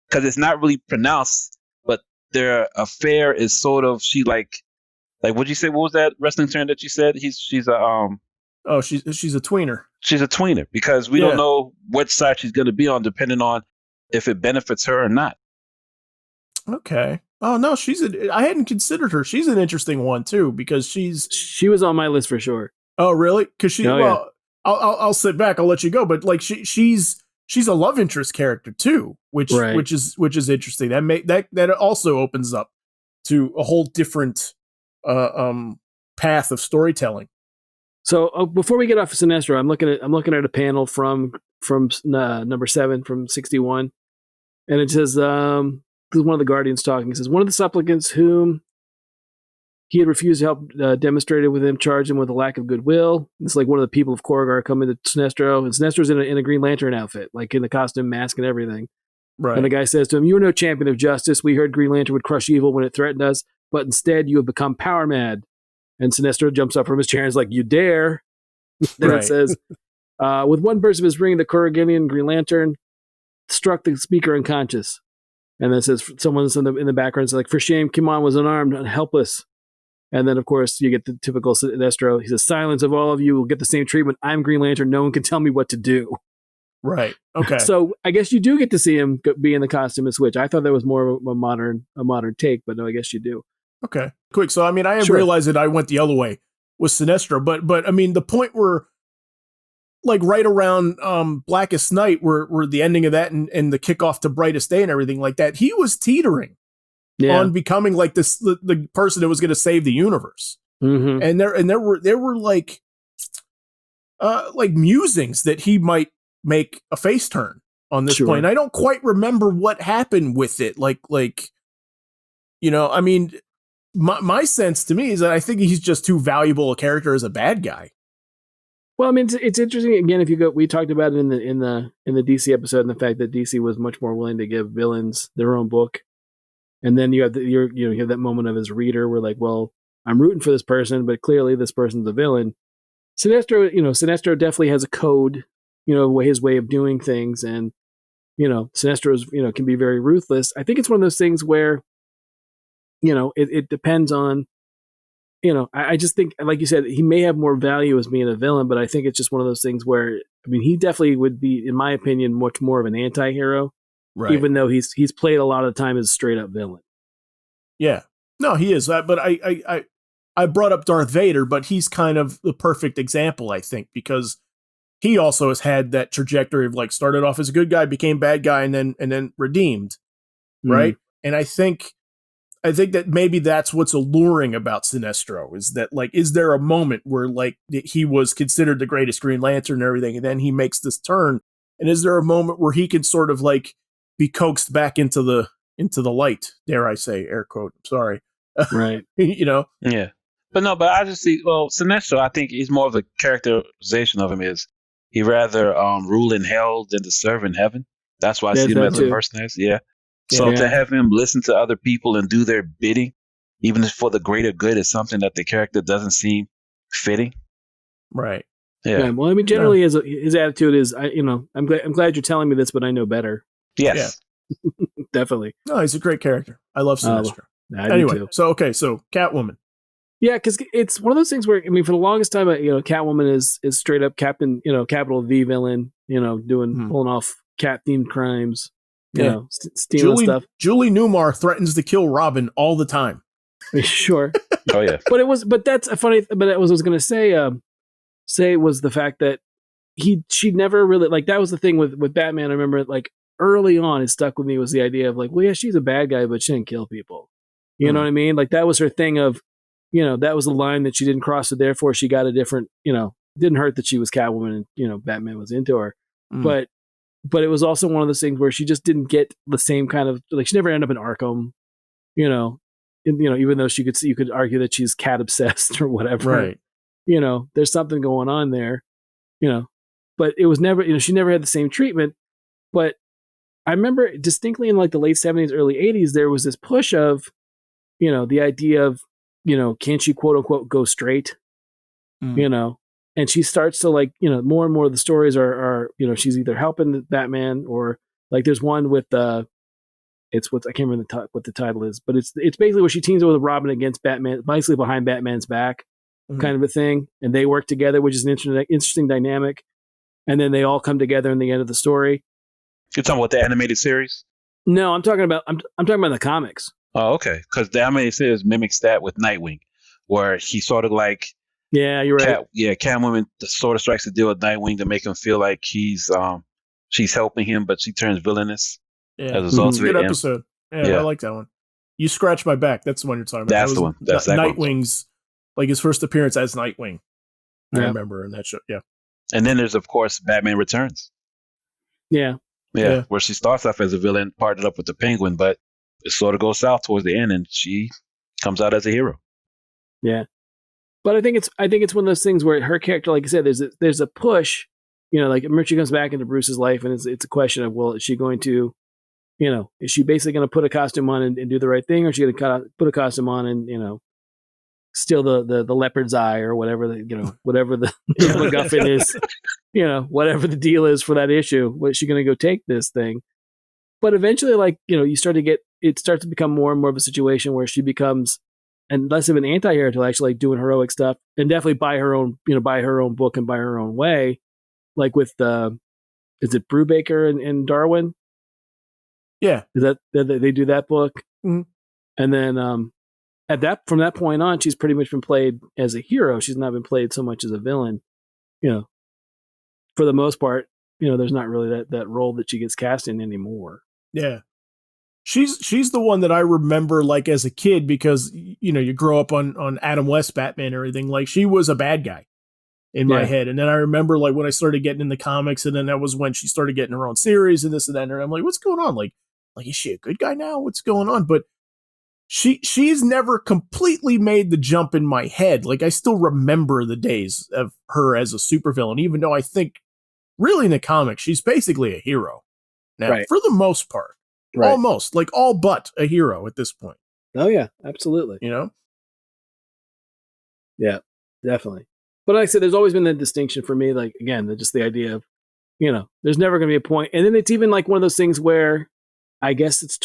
Because it's not really pronounced, but their affair is sort of, she like what'd you say? What was that wrestling term that you said? She's a she's a tweener. She's a tweener because we don't know which side she's going to be on, depending on if it benefits her or not. Okay. Oh no, I hadn't considered her. She's an interesting one too, because she was on my list for sure. Oh really? Because I'll sit back. I'll let you go. But like she's a love interest character too, which is interesting. That also opens up to a whole different path of storytelling. So before we get off of Sinestro, I'm looking at a panel from number 7 from 61, and it says, this is one of the Guardians talking. It says, one of the supplicants whom he had refused to help, demonstrated with him, charged him with a lack of goodwill. It's like one of the people of Korgar come into Sinestro, and Sinestro's in a Green Lantern outfit, like in the costume, mask, and everything. Right. And the guy says to him, "You're no champion of justice. We heard Green Lantern would crush evil when it threatened us, but instead you have become power mad." And Sinestro jumps up from his chair and is like, "You dare?" Then it says, with one burst of his ring, the Korriganian Green Lantern struck the speaker unconscious. And then it says, someone's in the background, it's like, "For shame, Kimon was unarmed and helpless." And then, of course, you get the typical Sinestro. He says, "Silence of all of you will get the same treatment. I'm Green Lantern. No one can tell me what to do." Right. Okay. So I guess you do get to see him be in the costume and switch. I thought that was more of a modern take, but no, I guess you do. Okay. Quick. So, I mean, I realized that I went the other way with Sinestro, but I mean, the point where, like, right around Blackest Night, where the ending of that and the kickoff to Brightest Day and everything like that, he was teetering on becoming like this the person that was going to save the universe. Mm-hmm. And there were like musings that he might make a face turn on this point. And I don't quite remember what happened with it. Like, I mean, my sense to me is that I think he's just too valuable a character as a bad guy. Well, I mean, it's interesting. Again, if you go, we talked about it in the DC episode, and the fact that DC was much more willing to give villains their own book. And then you have you have that moment of his reader where, like, well, I'm rooting for this person, but clearly this person's a villain. Sinestro definitely has a code, his way of doing things, and Sinestro's can be very ruthless. I think it's one of those things where, it depends on, I just think, like you said, he may have more value as being a villain, but I think it's just one of those things where, I mean, he definitely would be, in my opinion, much more of an anti-hero. Right. Even though he's played a lot of the time as a straight up villain. Yeah, no, he is. But I brought up Darth Vader, but he's kind of the perfect example, I think, because he also has had that trajectory of, like, started off as a good guy, became bad guy, and then redeemed, right? And I think that maybe that's what's alluring about Sinestro, is that, like, is there a moment where, like, he was considered the greatest Green Lantern and everything, and then he makes this turn, and is there a moment where he can sort of, like, be coaxed back into the light, dare I say, air quote, I'm sorry. Right. Yeah. But I just see, Sinestro, I think he's more of the characterization of him is he rather rule in hell than to serve in heaven. That's why I see him as a person as, So to have him listen to other people and do their bidding, even for the greater good, is something that the character doesn't seem fitting. Right. Yeah. Well, I mean, generally his attitude is, I'm glad you're telling me this, but I know better. Yes. Yeah. Definitely. No, he's a great character. I love Sinestro. Anyway, so Catwoman. Yeah, because it's one of those things where, I mean, for the longest time, Catwoman is straight up Captain, capital V villain, pulling off cat themed crimes, stealing stuff. Julie Newmar threatens to kill Robin all the time. Sure. Oh yeah. But that's a funny. But that was, I was going to say was the fact that she never really, like, that was the thing with Batman. I remember, like, early on, it stuck with me was the idea of, like, well, yeah, she's a bad guy, but she didn't kill people. You know what I mean? Like, that was her thing of, that was the line that she didn't cross, so therefore she got a different, didn't hurt that she was Catwoman and, Batman was into her. But it was also one of those things where she just didn't get the same kind of, like, she never ended up in Arkham, even though you could argue that she's cat obsessed or whatever. Right. There's something going on there, but it was never, she never had the same treatment. But I remember distinctly in, like, the late 70s, early 80s, there was this push of, the idea of, can she quote unquote go straight, and she starts to, like, more and more of the stories are she's either helping Batman or, like, there's one with it's what I can't remember what the title is, but it's basically where she teams up with Robin against Batman, basically behind Batman's back, kind of a thing, and they work together, which is an interesting dynamic, and then they all come together in the end of the story. You're talking about the animated series? No, I'm talking about the comics. Oh, okay. Because the animated series mimics that with Nightwing, where he sort of, like, yeah, you're right. Catwoman sort of strikes a deal with Nightwing to make him feel like she's helping him, but she turns villainous. Yeah, as a result of it. Good episode. Yeah, I like that one. You Scratch My Back. That's the one you're talking about. That's the one. That's Nightwing's, like, his first appearance as Nightwing. I remember in that show. Yeah. And then there's, of course, Batman Returns. Yeah, where she starts off as a villain, partnered up with the Penguin, but it sort of goes south towards the end, and she comes out as a hero. Yeah. But I think it's one of those things where her character, like I said, there's a push, like remember she comes back into Bruce's life, and it's a question of, well, is she going to, is she basically going to put a costume on and do the right thing, or is she going to put a costume on and steal the leopard's eye or whatever whatever the MacGuffin is, whatever the deal is for that issue. What is she going to go take this thing? But eventually, you start to get, it starts to become more and more of a situation where she becomes and less of an anti-hero to actually doing heroic stuff, and definitely buy her own book and buy her own way. Like with is it Brubaker and Darwin? Yeah, is that they do that book, mm-hmm. And then from that point on, she's pretty much been played as a hero. She's not been played so much as a villain. For the most part, there's not really that role that she gets cast in anymore. Yeah. She's the one that I remember as a kid because you grow up on Adam West Batman and everything. She was a bad guy in my head, and then I remember when I started getting in the comics, and then that was when she started getting her own series and this and that. And I'm like, what's going on? Is she a good guy now? What's going on? But she's never completely made the jump in my head. I still remember the days of her as a supervillain, even though I think really in the comics she's basically a hero now, right, for the most part. Right. Almost all but a hero at this point. Oh yeah, absolutely. Yeah, definitely. But like I said, there's always been that distinction for me. Again, just the idea of, there's never going to be a point. And then it's even one of those things where I guess it's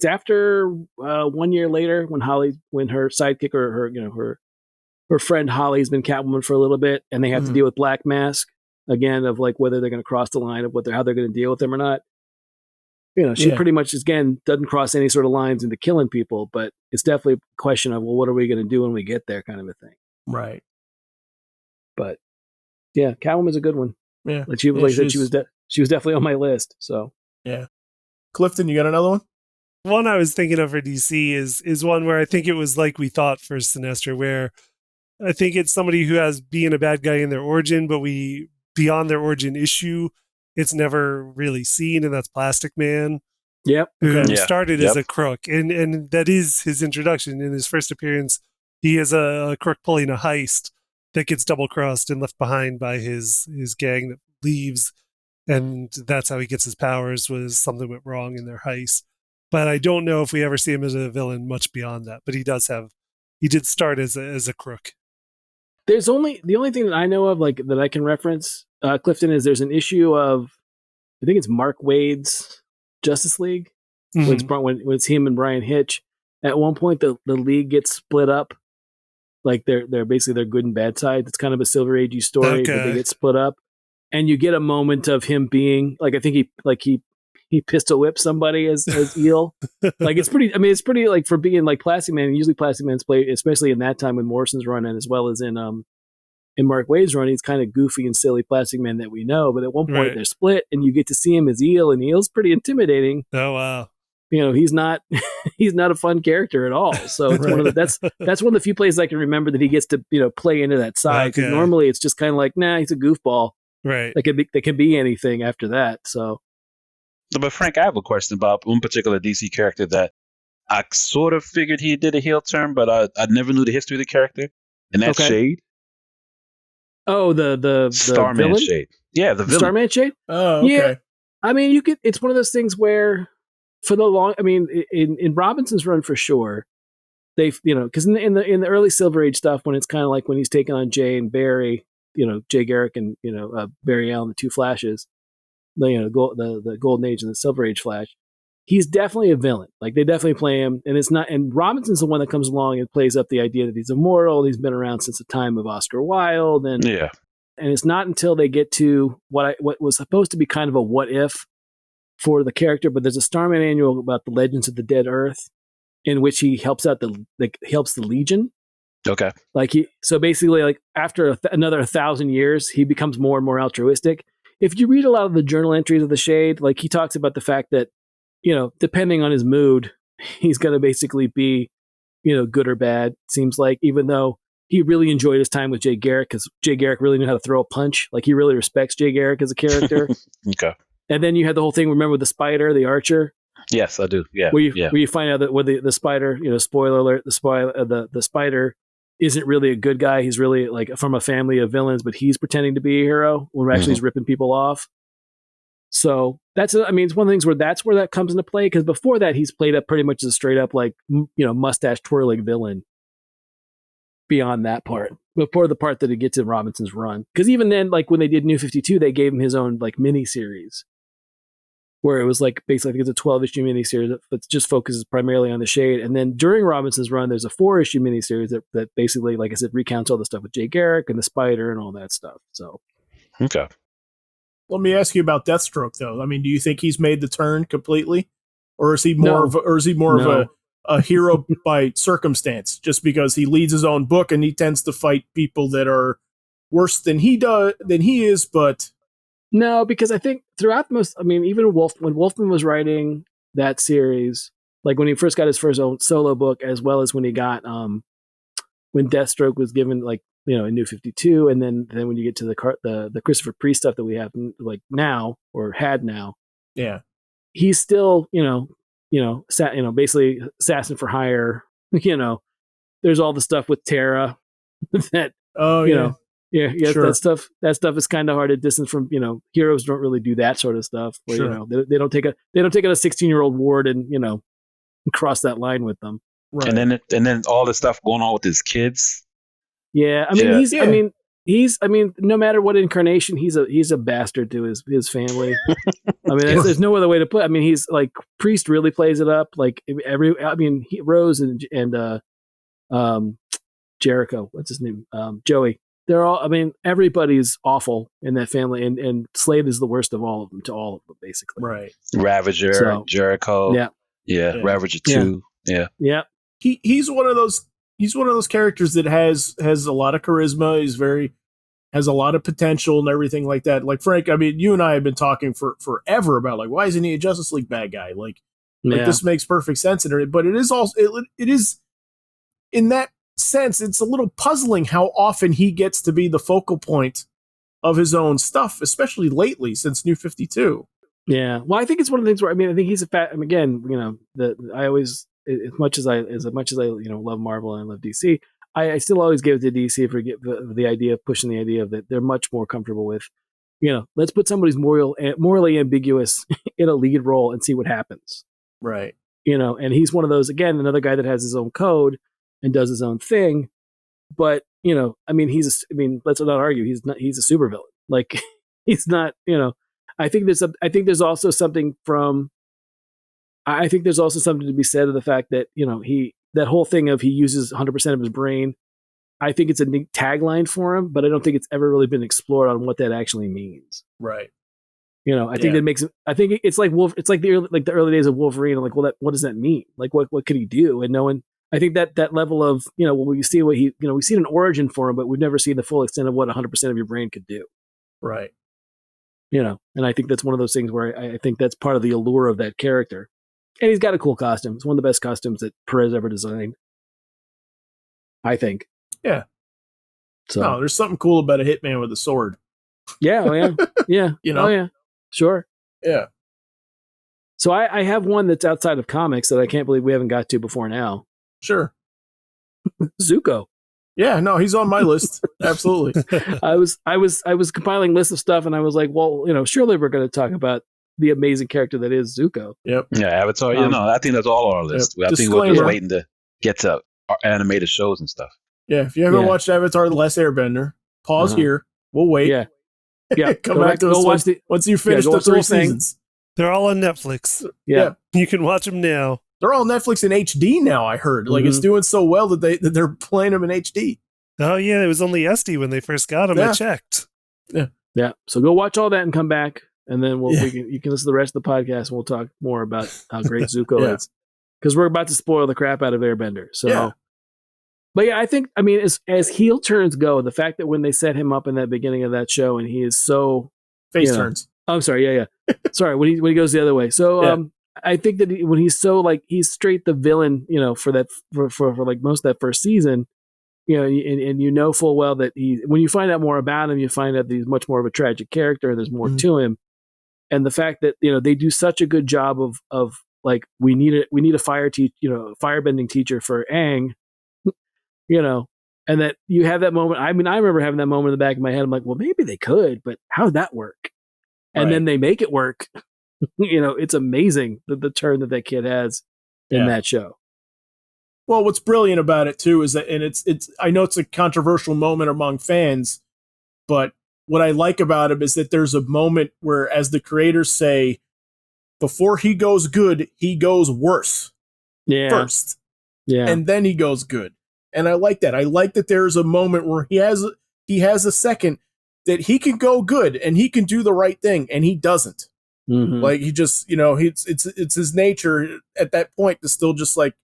after 1 year later when her sidekick or her friend Holly's been Catwoman for a little bit, and they have to deal with Black Mask again, of whether they're going to cross the line of how they're going to deal with him or not. She pretty much, again, doesn't cross any sort of lines into killing people, but it's definitely a question of, well, what are we going to do when we get there, kind of a thing. Right. But yeah, Catwoman's a good one. Yeah. She was definitely on my list. So yeah. Clifton, you got another one? One I was thinking of for DC is one where I think it was like we thought for Sinestro, where I think it's somebody who has being a bad guy in their origin, but beyond their origin issue, it's never really seen, and that's Plastic Man. Yep. Who started as a crook. And that is his introduction. In his first appearance, he is a crook pulling a heist that gets double-crossed and left behind by his gang that leaves. And that's how he gets his powers, was something went wrong in their heist. But I don't know if we ever see him as a villain much beyond that. But he did start as a crook. The only thing that I know of that I can reference, Clifton, is there's an issue of, I think it's Mark Waid's Justice League, when it's him and Brian Hitch. At one point, the league gets split up. They're basically their good and bad sides. It's kind of a Silver Agey story, but they get split up, and you get a moment of him being I think he pistol whips somebody as Eel. It's pretty. I mean, it's pretty for being Plastic Man. Usually, Plastic Man's played, especially in that time with Morrison's run, and as well as in Mark Waid's run, he's kind of goofy and silly Plastic Man that we know. But at one point, they're split, and you get to see him as Eel, and Eel's pretty intimidating. Oh wow! He's not a fun character at all. So it's that's one of the few places I can remember that he gets to play into that side. Because normally it's just kind of nah, he's a goofball. Right. That can be anything after that. So. But Frank, I have a question about one particular DC character that I sort of figured he did a heel turn, but I never knew the history of the character, and that's Shade. Oh, the Starman villain? Shade. Yeah, the villain. Starman Shade. Oh, okay. Yeah. I mean, it's one of those things where, in Robinson's run for sure, they've because in the early Silver Age stuff, when it's kind of when he's taking on Jay and Barry, Jay Garrick and Barry Allen, the two Flashes. The Golden Age and the Silver Age Flash, he's definitely a villain. They definitely play him, and it's not. And Robinson's the one that comes along and plays up the idea that he's immortal. He's been around since the time of Oscar Wilde, and it's not until they get to what was supposed to be kind of a what if for the character. But there's a Starman annual about the legends of the Dead Earth, in which he helps out helps the Legion. Okay. So basically, after another 1,000 years, he becomes more and more altruistic. If you read a lot of the journal entries of the Shade, he talks about the fact that, depending on his mood, he's going to basically be, good or bad, seems like, even though he really enjoyed his time with Jay Garrick, because Jay Garrick really knew how to throw a punch. He really respects Jay Garrick as a character. Okay. And then you had the whole thing, remember the spider, the archer? Yes, I do. Yeah. Where you find out that the spider, spoiler alert, the spider isn't really a good guy. He's really like from a family of villains, but he's pretending to be a hero when actually he's ripping people off. So it's one of the things where that comes into play, because before that he's played up pretty much as a straight up like mustache twirling villain. Beyond that part, before the part that it gets in Robinson's run, because even then, like when they did New 52, they gave him his own like mini series, where it was like basically I think it's a 12-issue miniseries that just focuses primarily on the Shade. And then during Robinson's run, there's a 4-issue miniseries that basically, like I said, recounts all the stuff with Jay Garrick and the Spider and all that stuff. So, okay. Let me ask you about Deathstroke, though. I mean, do you think he's made the turn completely, or is he more of a hero by circumstance, just because he leads his own book and he tends to fight people that are worse than he is, but no, because I think throughout even when Wolfman was writing that series, like when he first got his first own solo book, as well as when he got when Deathstroke was given like in New 52, and then when you get to the Christopher Priest stuff that we have like now or had now, yeah, he's still basically assassin for hire. There's all the stuff with Tara that sure. that stuff is kind of hard to distance from. Heroes don't really do that sort of stuff where sure. They don't take a 16-year-old ward and cross that line with them. Right. And then all the stuff going on with his kids. Yeah, he's no matter what incarnation, he's a bastard to his family. I mean, there's no other way to put it. I mean, he's like Priest really plays it up. Like Rose and Jericho, what's his name? Joey. They're all. I mean, everybody's awful in that family, and Slade is the worst of all of them. To all of them, basically. Right. Ravager, Jericho. Yeah. Ravager 2. Yeah. He's one of those. He's one of those characters that has a lot of charisma. Has a lot of potential and everything like that. Like Frank, I mean, you and I have been talking for forever about like, why isn't he a Justice League bad guy? Like this makes perfect sense. But it is also it is in that sense, it's a little puzzling how often he gets to be the focal point of his own stuff, especially lately since New 52. Yeah. Well, I think it's one of the things where I think he's a fat. I mean, again, I always, as much as I love Marvel and I love DC, I still always give it to DC for the idea of pushing the idea of that they're much more comfortable with, let's put somebody's morally ambiguous in a lead role and see what happens. Right. And he's one of those, again, another guy that has his own code and does his own thing. But, let's not argue. He's a supervillain. Like he's not, I think there's also something to be said of the fact that, that whole thing of he uses 100% of his brain. I think it's a neat tagline for him, but I don't think it's ever really been explored on what that actually means. Right. I think that makes it. I think it's like It's like the early days of Wolverine. I'm like, well, what does that mean? Like, what could he do? And no one. I think that level of we see what he we've seen an origin for him, but we've never seen the full extent of what 100% of your brain could do. Right. And I think that's one of those things where I think that's part of the allure of that character. And he's got a cool costume. It's one of the best costumes that Perez ever designed, I think. Yeah. So no, there's something cool about a hitman with a sword. Yeah. Oh, yeah. Yeah. Oh, yeah. Sure. Yeah. So I have one that's outside of comics that I can't believe we haven't got to before now. Sure. Zuko. Yeah, no, he's on my list. Absolutely. I was compiling lists of stuff, and I was like, well, surely we're going to talk about the amazing character that is Zuko. Yep. Yeah, Avatar. I think that's all on our list. Yep. I think we're just waiting to get to our animated shows and stuff. Yeah, if you haven't watched Avatar: The Last Airbender, pause here. We'll wait. Yeah. Come back to us once you finish the 3 seasons. They're all on Netflix. Yeah. You can watch them now. They're all Netflix in HD now, I heard. Like, it's doing so well that they're playing them in HD. Oh, yeah. It was only SD when they first got them. I checked. Yeah. Yeah. So go watch all that and come back. And then you can listen to the rest of the podcast and we'll talk more about how great Zuko is. Because we're about to spoil the crap out of Airbender. So, but yeah, I think, as heel turns go, the fact that when they set him up in that beginning of that show and he is so... Face turns. I'm sorry. Yeah. Sorry. When he goes the other way. So, I think that when he's so he's straight the villain, for like most of that first season, and full well that when you find out more about him, you find out that he's much more of a tragic character and there's more to him. And the fact that, they do such a good job of like, we need a firebending teacher for Aang, And that you have that moment. I mean, I remember having that moment in the back of my head. I'm like, well, maybe they could, but how would that work? And then they make it work. It's amazing the turn that kid has in that show. Well, what's brilliant about it too is that, and it's I know it's a controversial moment among fans, but what I like about him is that there's a moment where, as the creators say, before he goes good, he goes worse first. Yeah. And then he goes good. And I like that. I like that there's a moment where he has a second that he can go good and he can do the right thing, and he doesn't. Mm-hmm. Like he just, it's his nature at that point to still just like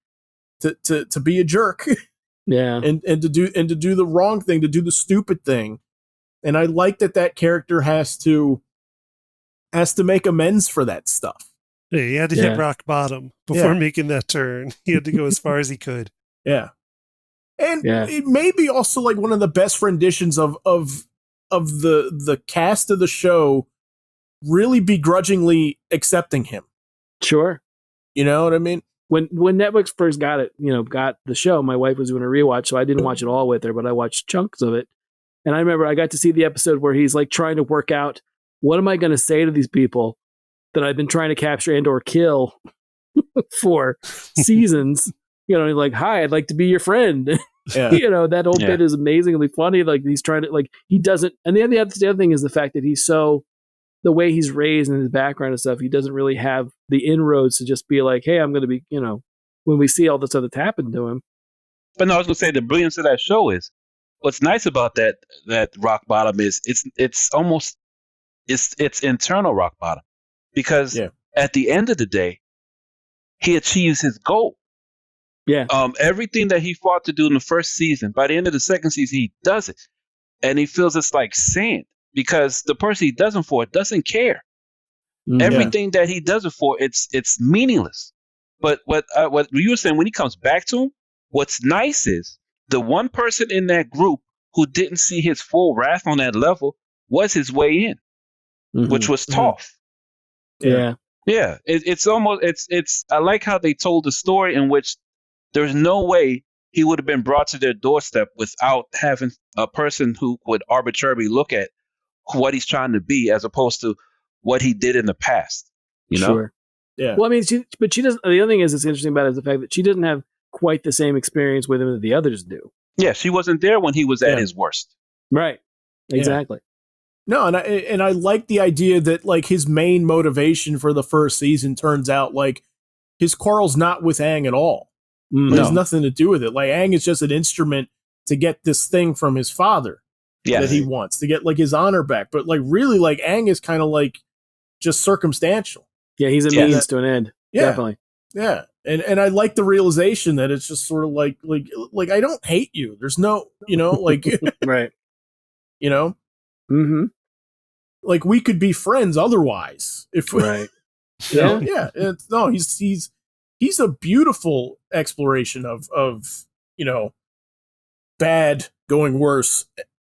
to be a jerk. Yeah. and to do the wrong thing, to do the stupid thing. And I like that character has to make amends for that stuff. Yeah, he had to hit rock bottom before making that turn. He had to go as far as he could. Yeah. And it may be also like one of the best renditions of the cast of the show really begrudgingly accepting him. Sure. You know what I mean? When Netflix first got the show, my wife was doing a rewatch, so I didn't watch it all with her, but I watched chunks of it. And I remember I got to see the episode where he's like trying to work out, what am I going to say to these people that I've been trying to capture and or kill for seasons? He's like, hi, I'd like to be your friend. Yeah. That whole bit is amazingly funny. Like he's trying to, like, he doesn't. And the other thing is the fact that he's so, the way he's raised and his background and stuff, he doesn't really have the inroads to just be like, hey, I'm going to be, when we see all this other that's happened to him. But no, I was going to say the brilliance of that show is, what's nice about that rock bottom is it's almost it's internal rock bottom, because at the end of the day, he achieves his goal. Yeah. Everything that he fought to do in the first season, by the end of the second season, he does it, and he feels it's like sand because the person he does it for doesn't care. Everything that he does it for, it's meaningless. But what you were saying, when he comes back to him, what's nice is the one person in that group who didn't see his full wrath on that level was his way in, which was Toph. Yeah. Yeah. It's almost, I like how they told the story in which there's no way he would have been brought to their doorstep without having a person who would arbitrarily look at what he's trying to be as opposed to what he did in the past. You know? Sure. Yeah. Well, I mean, she doesn't. The other thing that's interesting about it is the fact that she doesn't have quite the same experience with him that the others do. Yeah, she wasn't there when he was at his worst. Right. Exactly. No, and I like the idea that like his main motivation for the first season turns out like his quarrel's not with Aang at all. It has nothing to do with it. Like Aang is just an instrument to get this thing from his father that he wants, to get like his honor back. But like really, like Aang is kind of like just circumstantial. Yeah, he's a means to an end. Yeah. Definitely. Yeah. And I like the realization that it's just sort of like I don't hate you. There's no, like right. Mm-hmm. Like we could be friends otherwise. If we, right. He's a beautiful exploration of bad going worse,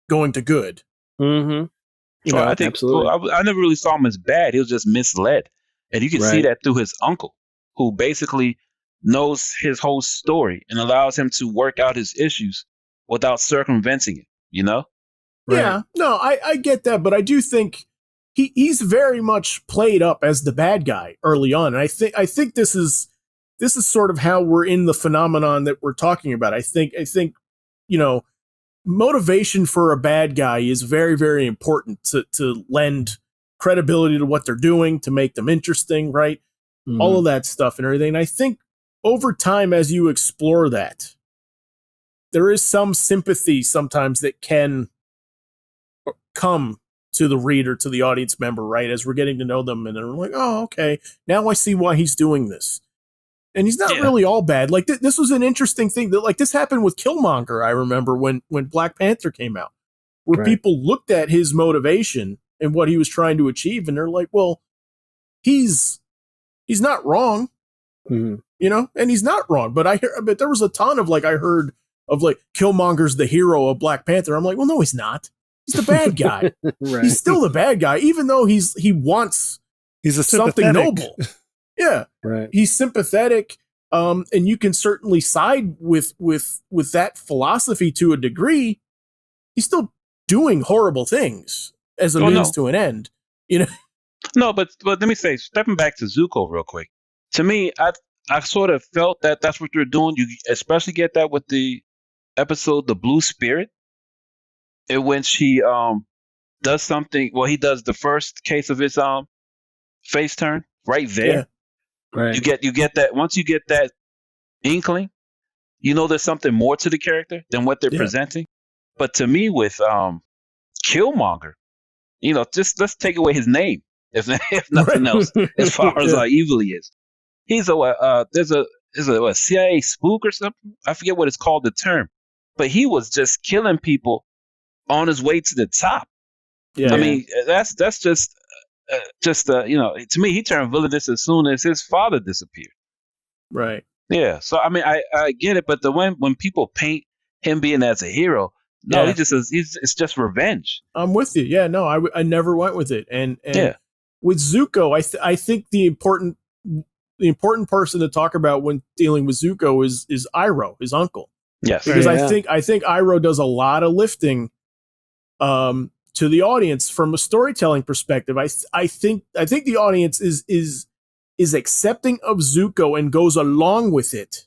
going to good. Mm-hmm. I think absolutely. I never really saw him as bad. He was just misled. And you can see that through his uncle, who basically knows his whole story and allows him to work out his issues without circumventing it, Right. Yeah, no, I get that, but I do think he's very much played up as the bad guy early on. And I think this is sort of how we're in the phenomenon that we're talking about. I think motivation for a bad guy is very, very important to lend credibility to what they're doing, to make them interesting, right? Mm-hmm. All of that stuff and everything. And I think over time, as you explore that, there is some sympathy sometimes that can come to the reader, to the audience member, right? As we're getting to know them, and they're like, oh, okay, now I see why he's doing this. And he's not really all bad. Like this was an interesting thing that like this happened with Killmonger. I remember when Black Panther came out, where people looked at his motivation and what he was trying to achieve, and they're like, well, he's not wrong, and he's not wrong. But but there was a ton of I heard of Killmonger's the hero of Black Panther. I'm like, well, no, he's not. He's the bad guy. Right. He's still the bad guy, even though he wants something noble. Yeah, right. He's sympathetic. And you can certainly side with that philosophy to a degree. He's still doing horrible things as a means to an end. You know. No, but let me say, stepping back to Zuko real quick. To me, I sort of felt that that's what they're doing. You especially get that with the episode "The Blue Spirit," and when she does something. Well, he does the first case of his face turn right there. Yeah. Right. You get that once you get that inkling, you know there's something more to the character than what they're presenting. But to me, with Killmonger, you know, just let's take away his name if nothing else, as far as how evil he is. He's there's a CIA spook or something. I forget what it's called, the term, but he was just killing people on his way to the top. Yeah. I mean, that's just you know, to me, he turned villainous as soon as his father disappeared. Right. Yeah. So I mean, I get it, but when people paint him being as a hero, no, he just it's just revenge. I'm with you. Yeah. No, I never went with it. And with Zuko, I think the important person to talk about when dealing with Zuko is Iroh, his uncle. Yes. Because I think Iroh does a lot of lifting to the audience from a storytelling perspective. I think the audience is accepting of Zuko and goes along with it.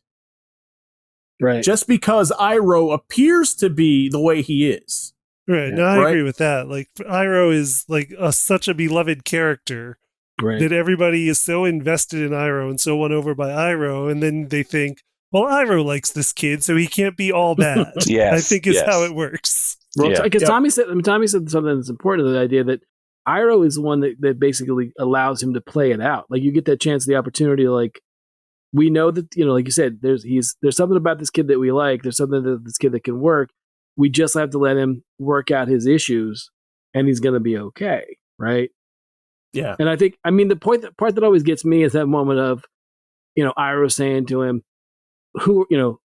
Right. Just because Iroh appears to be the way he is. Right. No, I agree with that. Like, Iroh is like such a beloved character that everybody is so invested in Iroh and so won over by Iroh, and then they think, well, Iroh likes this kid, so he can't be all bad. I think is how it works. Well, because Tommy said something that's important, the idea that Iroh is the one that basically allows him to play it out. Like, you get that chance, the opportunity, like, we know that, you know, like you said, there's something about this kid that we like. There's something that this kid that can work. We just have to let him work out his issues, and he's going to be okay, right? Yeah. And I think, I mean, the part that always gets me is that moment of, you know, Iroh saying to him, "Who, you know,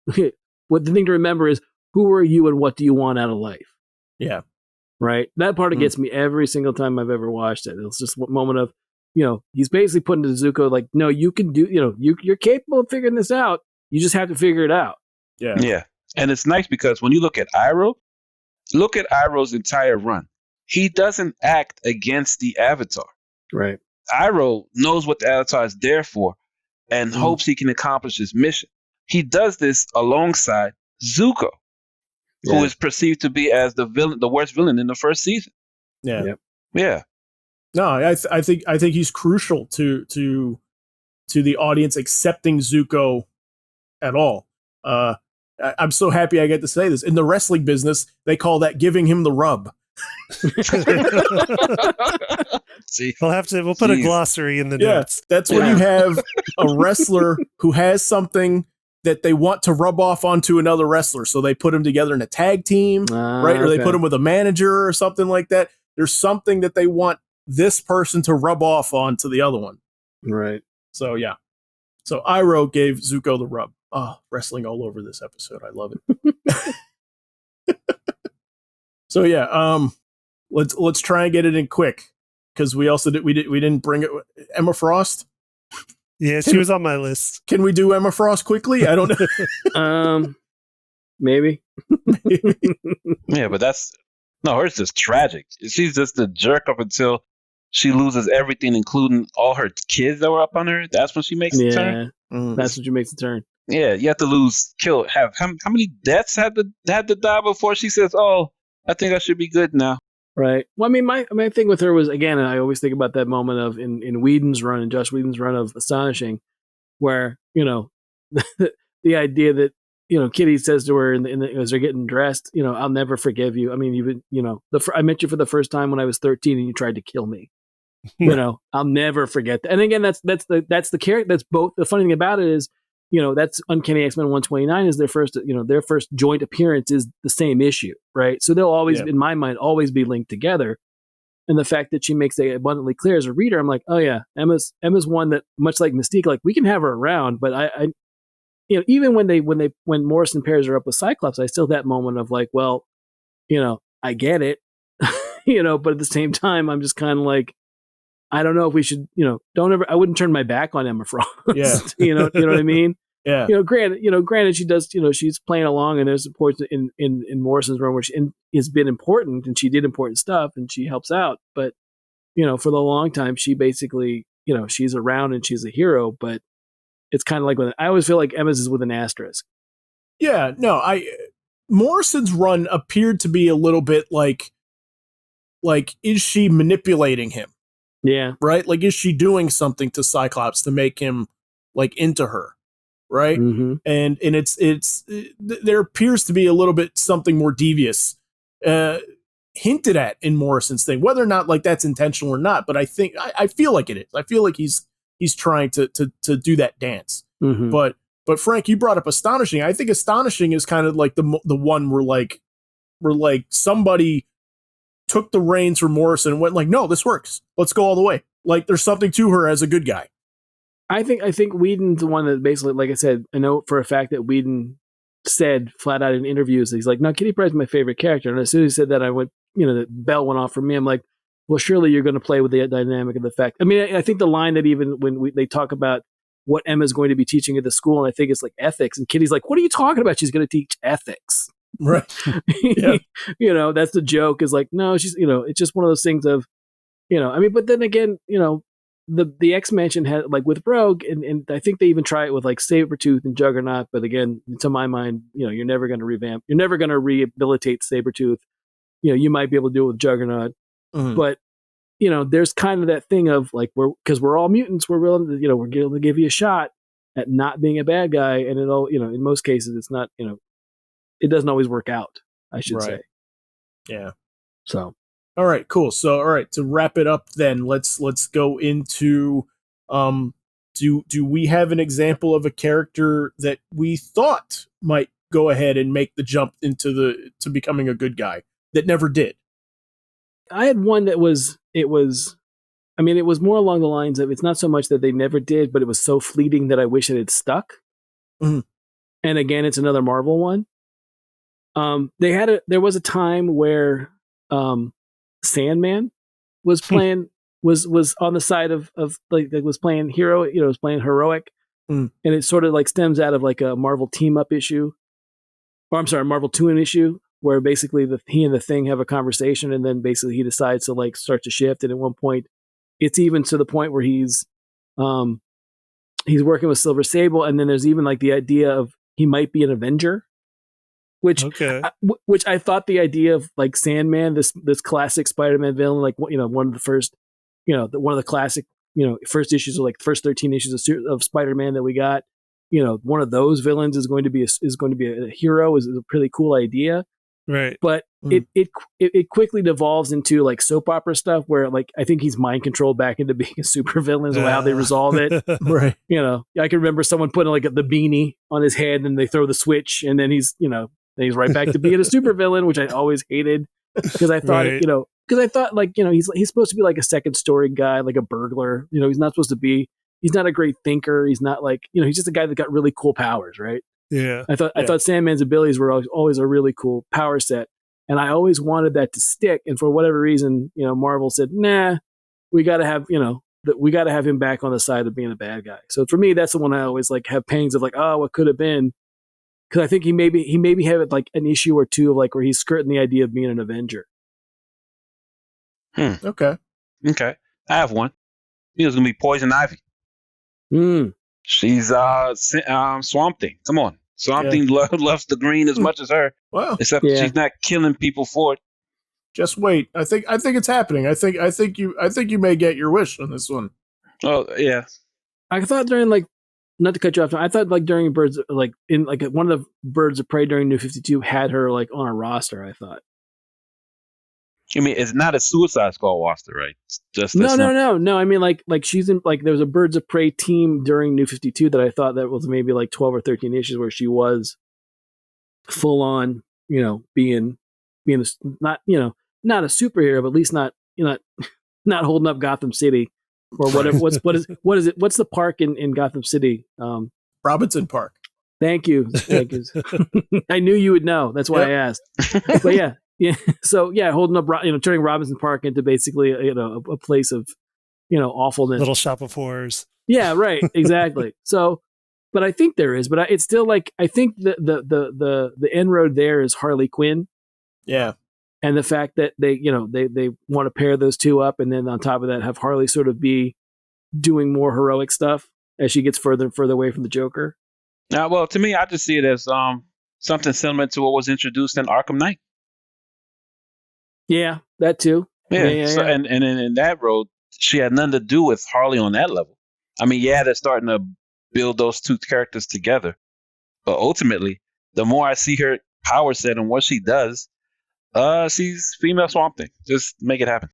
what the thing to remember is, who are you and what do you want out of life?" Yeah. Right. That part gets me every single time I've ever watched it. It's just a moment of, you know, he's basically putting to Zuko, like, no, you can do, you know, you're capable of figuring this out. You just have to figure it out. Yeah. Yeah. And it's nice because when you look at Iroh's entire run. He doesn't act against the Avatar. Right. Iroh knows what the Avatar is there for and hopes he can accomplish his mission. He does this alongside Zuko, who is perceived to be as the worst villain in the first season. Yeah. Yep. Yeah. No, I think he's crucial to the audience accepting Zuko at all. I'm so happy I get to say this. In the wrestling business, they call that giving him the rub. We'll put a glossary in the notes. That's when you have a wrestler who has something that they want to rub off onto another wrestler. So they put them together in a tag team, right? Or they put them with a manager or something like that. There's something that they want this person to rub off onto the other one. Right. So, yeah. So Iroh gave Zuko the rub. Oh, wrestling all over this episode. I love it. So, yeah, let's try and get it in quick. Because we didn't bring it. Emma Frost? Yeah, she was on my list. Can we do Emma Frost quickly? I don't know. Maybe. Yeah, but hers is tragic. She's just a jerk up until she loses everything, including all her kids that were up on her. That's when she makes the turn. That's when she makes the turn. Yeah, you have to have how many deaths had to die before she says, "Oh, I think I should be good now." Right. Well, I mean, my thing with her was, again, I always think about that moment of in Josh Whedon's run of Astonishing, where, you know, the idea that, you know, Kitty says to her as they're getting dressed, you know, "I'll never forgive you. I mean, you've been, you know, I met you for the first time when I was 13 and you tried to kill me. You know, I'll never forget that." And again, that's the character. That's both. The funny thing about it is, you know, that's Uncanny X-Men 129 is their first joint appearance is the same issue, right? So they'll always, in my mind, always be linked together. And the fact that she makes it abundantly clear as a reader, I'm like, oh yeah, Emma's one that, much like Mystique, like, we can have her around, but I you know, even when Morrison pairs her up with Cyclops, I still have that moment of like, well, you know, I get it, you know, but at the same time, I'm just kind of like, I don't know if we should, you know, I wouldn't turn my back on Emma Frost. Yeah. you know what I mean? Yeah. Granted, she does. She's playing along, and there's supports in Morrison's run where she has been important, and she did important stuff, and she helps out. But for the long time, she basically, she's around and she's a hero. But it's kind of like when I always feel like Emma's is with an asterisk. Yeah. No, Morrison's run appeared to be a little bit like, is she manipulating him? Yeah. Right. Like, is she doing something to Cyclops to make him like into her? Right. Mm-hmm. And there appears to be a little bit something more devious hinted at in Morrison's thing, whether or not like that's intentional or not. But I think I feel like it is. I feel like he's trying to do that dance. Mm-hmm. But Frank, you brought up astonishing. I think astonishing is kind of like the one where somebody took the reins from Morrison and went like, no, this works. Let's go all the way. Like there's something to her as a good guy. I think Whedon's the one that basically, like I said, I know for a fact that Whedon said flat out in interviews, he's like, no, Kitty Pryde's my favorite character. And as soon as he said that, I went, the bell went off for me. I'm like, well, surely you're going to play with the dynamic of the fact. I mean, I think the line that even when they talk about what Emma's going to be teaching at the school, and I think it's like ethics, and Kitty's like, what are you talking about? She's going to teach ethics. Right. Yeah. That's the joke is like, no, she's, it's just one of those things of, but then again, the X-Mansion had like with Rogue, and I think they even try it with like Sabretooth and Juggernaut. But again, to my mind, you're never going to you're never going to rehabilitate Sabretooth. You might be able to do it with Juggernaut, but there's kind of that thing of like, because we're all mutants, we're willing to, we're going to give you a shot at not being a bad guy. And it all, in most cases, it's not, it doesn't always work out, I should say. Yeah. So. All right, cool. So, all right, to wrap it up then, let's go into do we have an example of a character that we thought might go ahead and make the jump to becoming a good guy that never did? I had one that it was more along the lines of, it's not so much that they never did, but it was so fleeting that I wish it had stuck. Mm-hmm. And again, it's another Marvel one. There was a time where Sandman was playing was on the side of like that was playing hero, was playing heroic, and it sort of like stems out of like a Marvel team up issue, or I'm sorry, Marvel 2-in issue, where basically he and the Thing have a conversation, and then basically he decides to like start to shift, and at one point, it's even to the point where he's working with Silver Sable, and then there's even like the idea of he might be an Avenger. Which I thought the idea of like Sandman, this classic Spider-Man villain, like one of the first, one of the classic, first issues of like the first 13 issues of Spider-Man that we got, one of those villains is going to be a hero is a pretty cool idea, right? But it quickly devolves into like soap opera stuff where like I think he's mind controlled back into being a super villain is how they resolve it, right? I can remember someone putting like the beanie on his head and they throw the switch and then he's he's right back to being a supervillain, which I always hated because I thought, he's supposed to be like a second story guy, like a burglar. He's not supposed to be. He's not a great thinker. He's not like he's just a guy that got really cool powers, right? Yeah. I thought Sandman's abilities were always a really cool power set, and I always wanted that to stick. And for whatever reason, Marvel said, nah, we got to have we got to have him back on the side of being a bad guy. So for me, that's the one I always like have pangs of like, oh, what could have been. Because I think he maybe had like an issue or two of like where he's skirting the idea of being an Avenger. Okay. I have one. It's gonna be Poison Ivy. She's Swamp Thing. Come on, Swamp Thing loves the green as much as her. Well, except she's not killing people for it. Just wait. I think it's happening. I think you may get your wish on this one. Oh yeah. I thought during like. Not to cut you off, I thought like during Birds, like in like one of the Birds of Prey during New 52 had her like on a roster. I thought. I mean, it's not a Suicide Squad roster, right? It's just no. I mean, like she's in like there was a Birds of Prey team during New 52 that I thought that was maybe like 12 or 13 issues where she was full on, being not not a superhero, but at least not not holding up Gotham City. Or whatever. What is it? What's the park in Gotham City? Robinson Park. Thank you. I knew you would know. That's why I asked. But yeah. So yeah, holding up, turning Robinson Park into basically a place of awfulness, little shop of horrors. Yeah, right. Exactly. So But I think there is. But it's still like I think the inroad there is Harley Quinn. Yeah. And the fact that they want to pair those two up, and then on top of that, have Harley sort of be doing more heroic stuff as she gets further and further away from the Joker. Now, well, to me, I just see it as something similar to what was introduced in Arkham Knight. Yeah, that too. Yeah. So, and in that road, she had nothing to do with Harley on that level. I mean, yeah, they're starting to build those two characters together, but ultimately, the more I see her power set and what she does, she's female Swamp Thing. Just make it happen.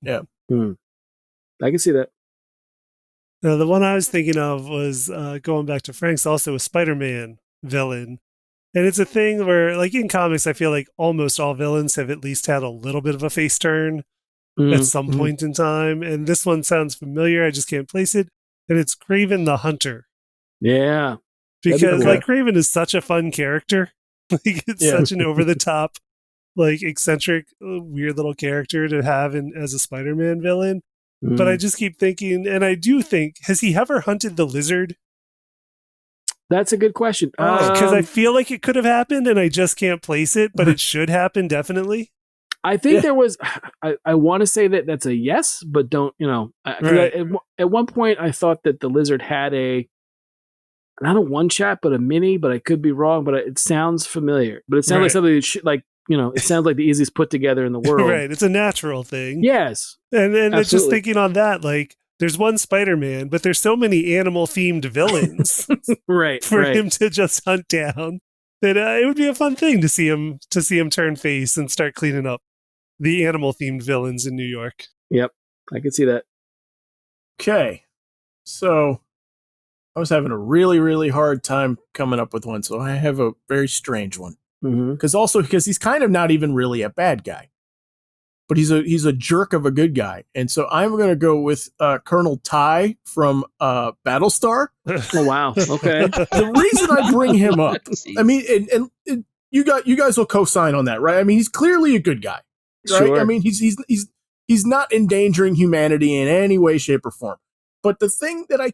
Yeah. I can see that. Now, the one I was thinking of was going back to Frank's, also a Spider-Man villain. And it's a thing where, like in comics, I feel like almost all villains have at least had a little bit of a face turn at some point in time. And this one sounds familiar. I just can't place it. And it's Kraven the Hunter. Yeah. Because like Kraven is such a fun character. Like it's such an over-the-top, like eccentric, weird little character to have as a Spider-Man villain. But I just keep thinking, and I do think, has he ever hunted the Lizard? That's a good question. Because I feel like it could have happened, and I just can't place it, but it should happen, definitely. I think there was, I want to say that's a yes, but don't, Right. At one point I thought that the Lizard had not a one shot, but a mini, but I could be wrong, but it sounds familiar. But it sounds like something that it sounds like the easiest put together in the world. Right. It's a natural thing. Yes. And it's just thinking on that, like, there's one Spider-Man, but there's so many animal-themed villains for him to just hunt down that it would be a fun thing to see him turn face and start cleaning up the animal-themed villains in New York. Yep. I could see that. Okay. So I was having a really, really hard time coming up with one, so I have a very strange one. Because he's kind of not even really a bad guy, but he's a jerk of a good guy, and so I'm going to go with Colonel Ty from Battlestar. Oh wow! Okay. The reason I bring him up, I mean, and you guys will co-sign on that, right? I mean, he's clearly a good guy, right? Sure. I mean, he's not endangering humanity in any way, shape, or form. But the thing that I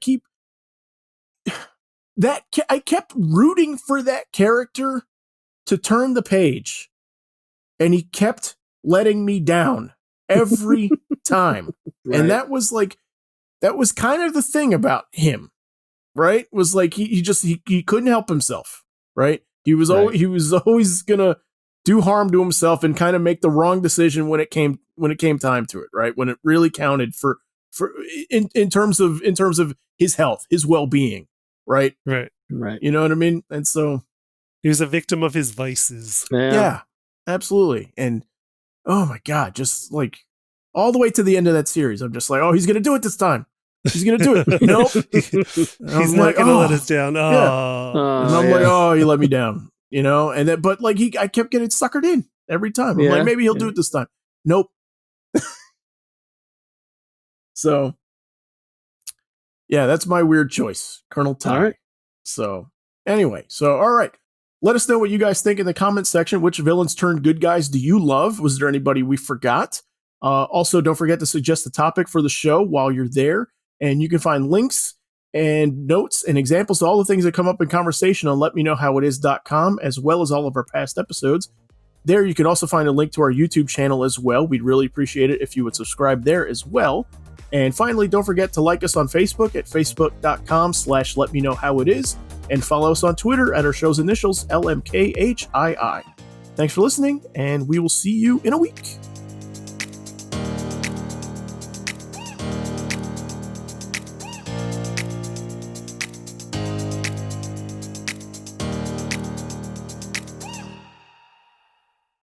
kept rooting for that character to turn the page, and he kept letting me down every time. Right. And that was kind of the thing about him, right? Was like he couldn't help himself, right? He was always gonna do harm to himself and kind of make the wrong decision when it came time to it, right? When it really counted for in terms of his health, his well-being, right? Right. You know what I mean? And so he was a victim of his vices. Yeah, absolutely. And oh my God, just like all the way to the end of that series, I'm just like, oh, he's going to do it this time. He's going to do it. Nope. He's not going to let us down. Oh. Yeah. And I'm like, oh, you let me down, and then, but like I kept getting suckered in every time. I'm like, maybe he'll do it this time. Nope. So yeah, that's my weird choice. Colonel Ty. All right. So anyway, all right. Let us know what you guys think in the comments section. Which villains turned good guys do you love? Was there anybody we forgot? Also, don't forget to suggest a topic for the show while you're there. And you can find links and notes and examples to all the things that come up in conversation on letmeknowhowitis.com, as well as all of our past episodes. There, you can also find a link to our YouTube channel as well. We'd really appreciate it if you would subscribe there as well. And finally, don't forget to like us on Facebook at facebook.com/letmeknowhowitis. And follow us on Twitter at our show's initials, LMKHII. Thanks for listening, and we will see you in a week.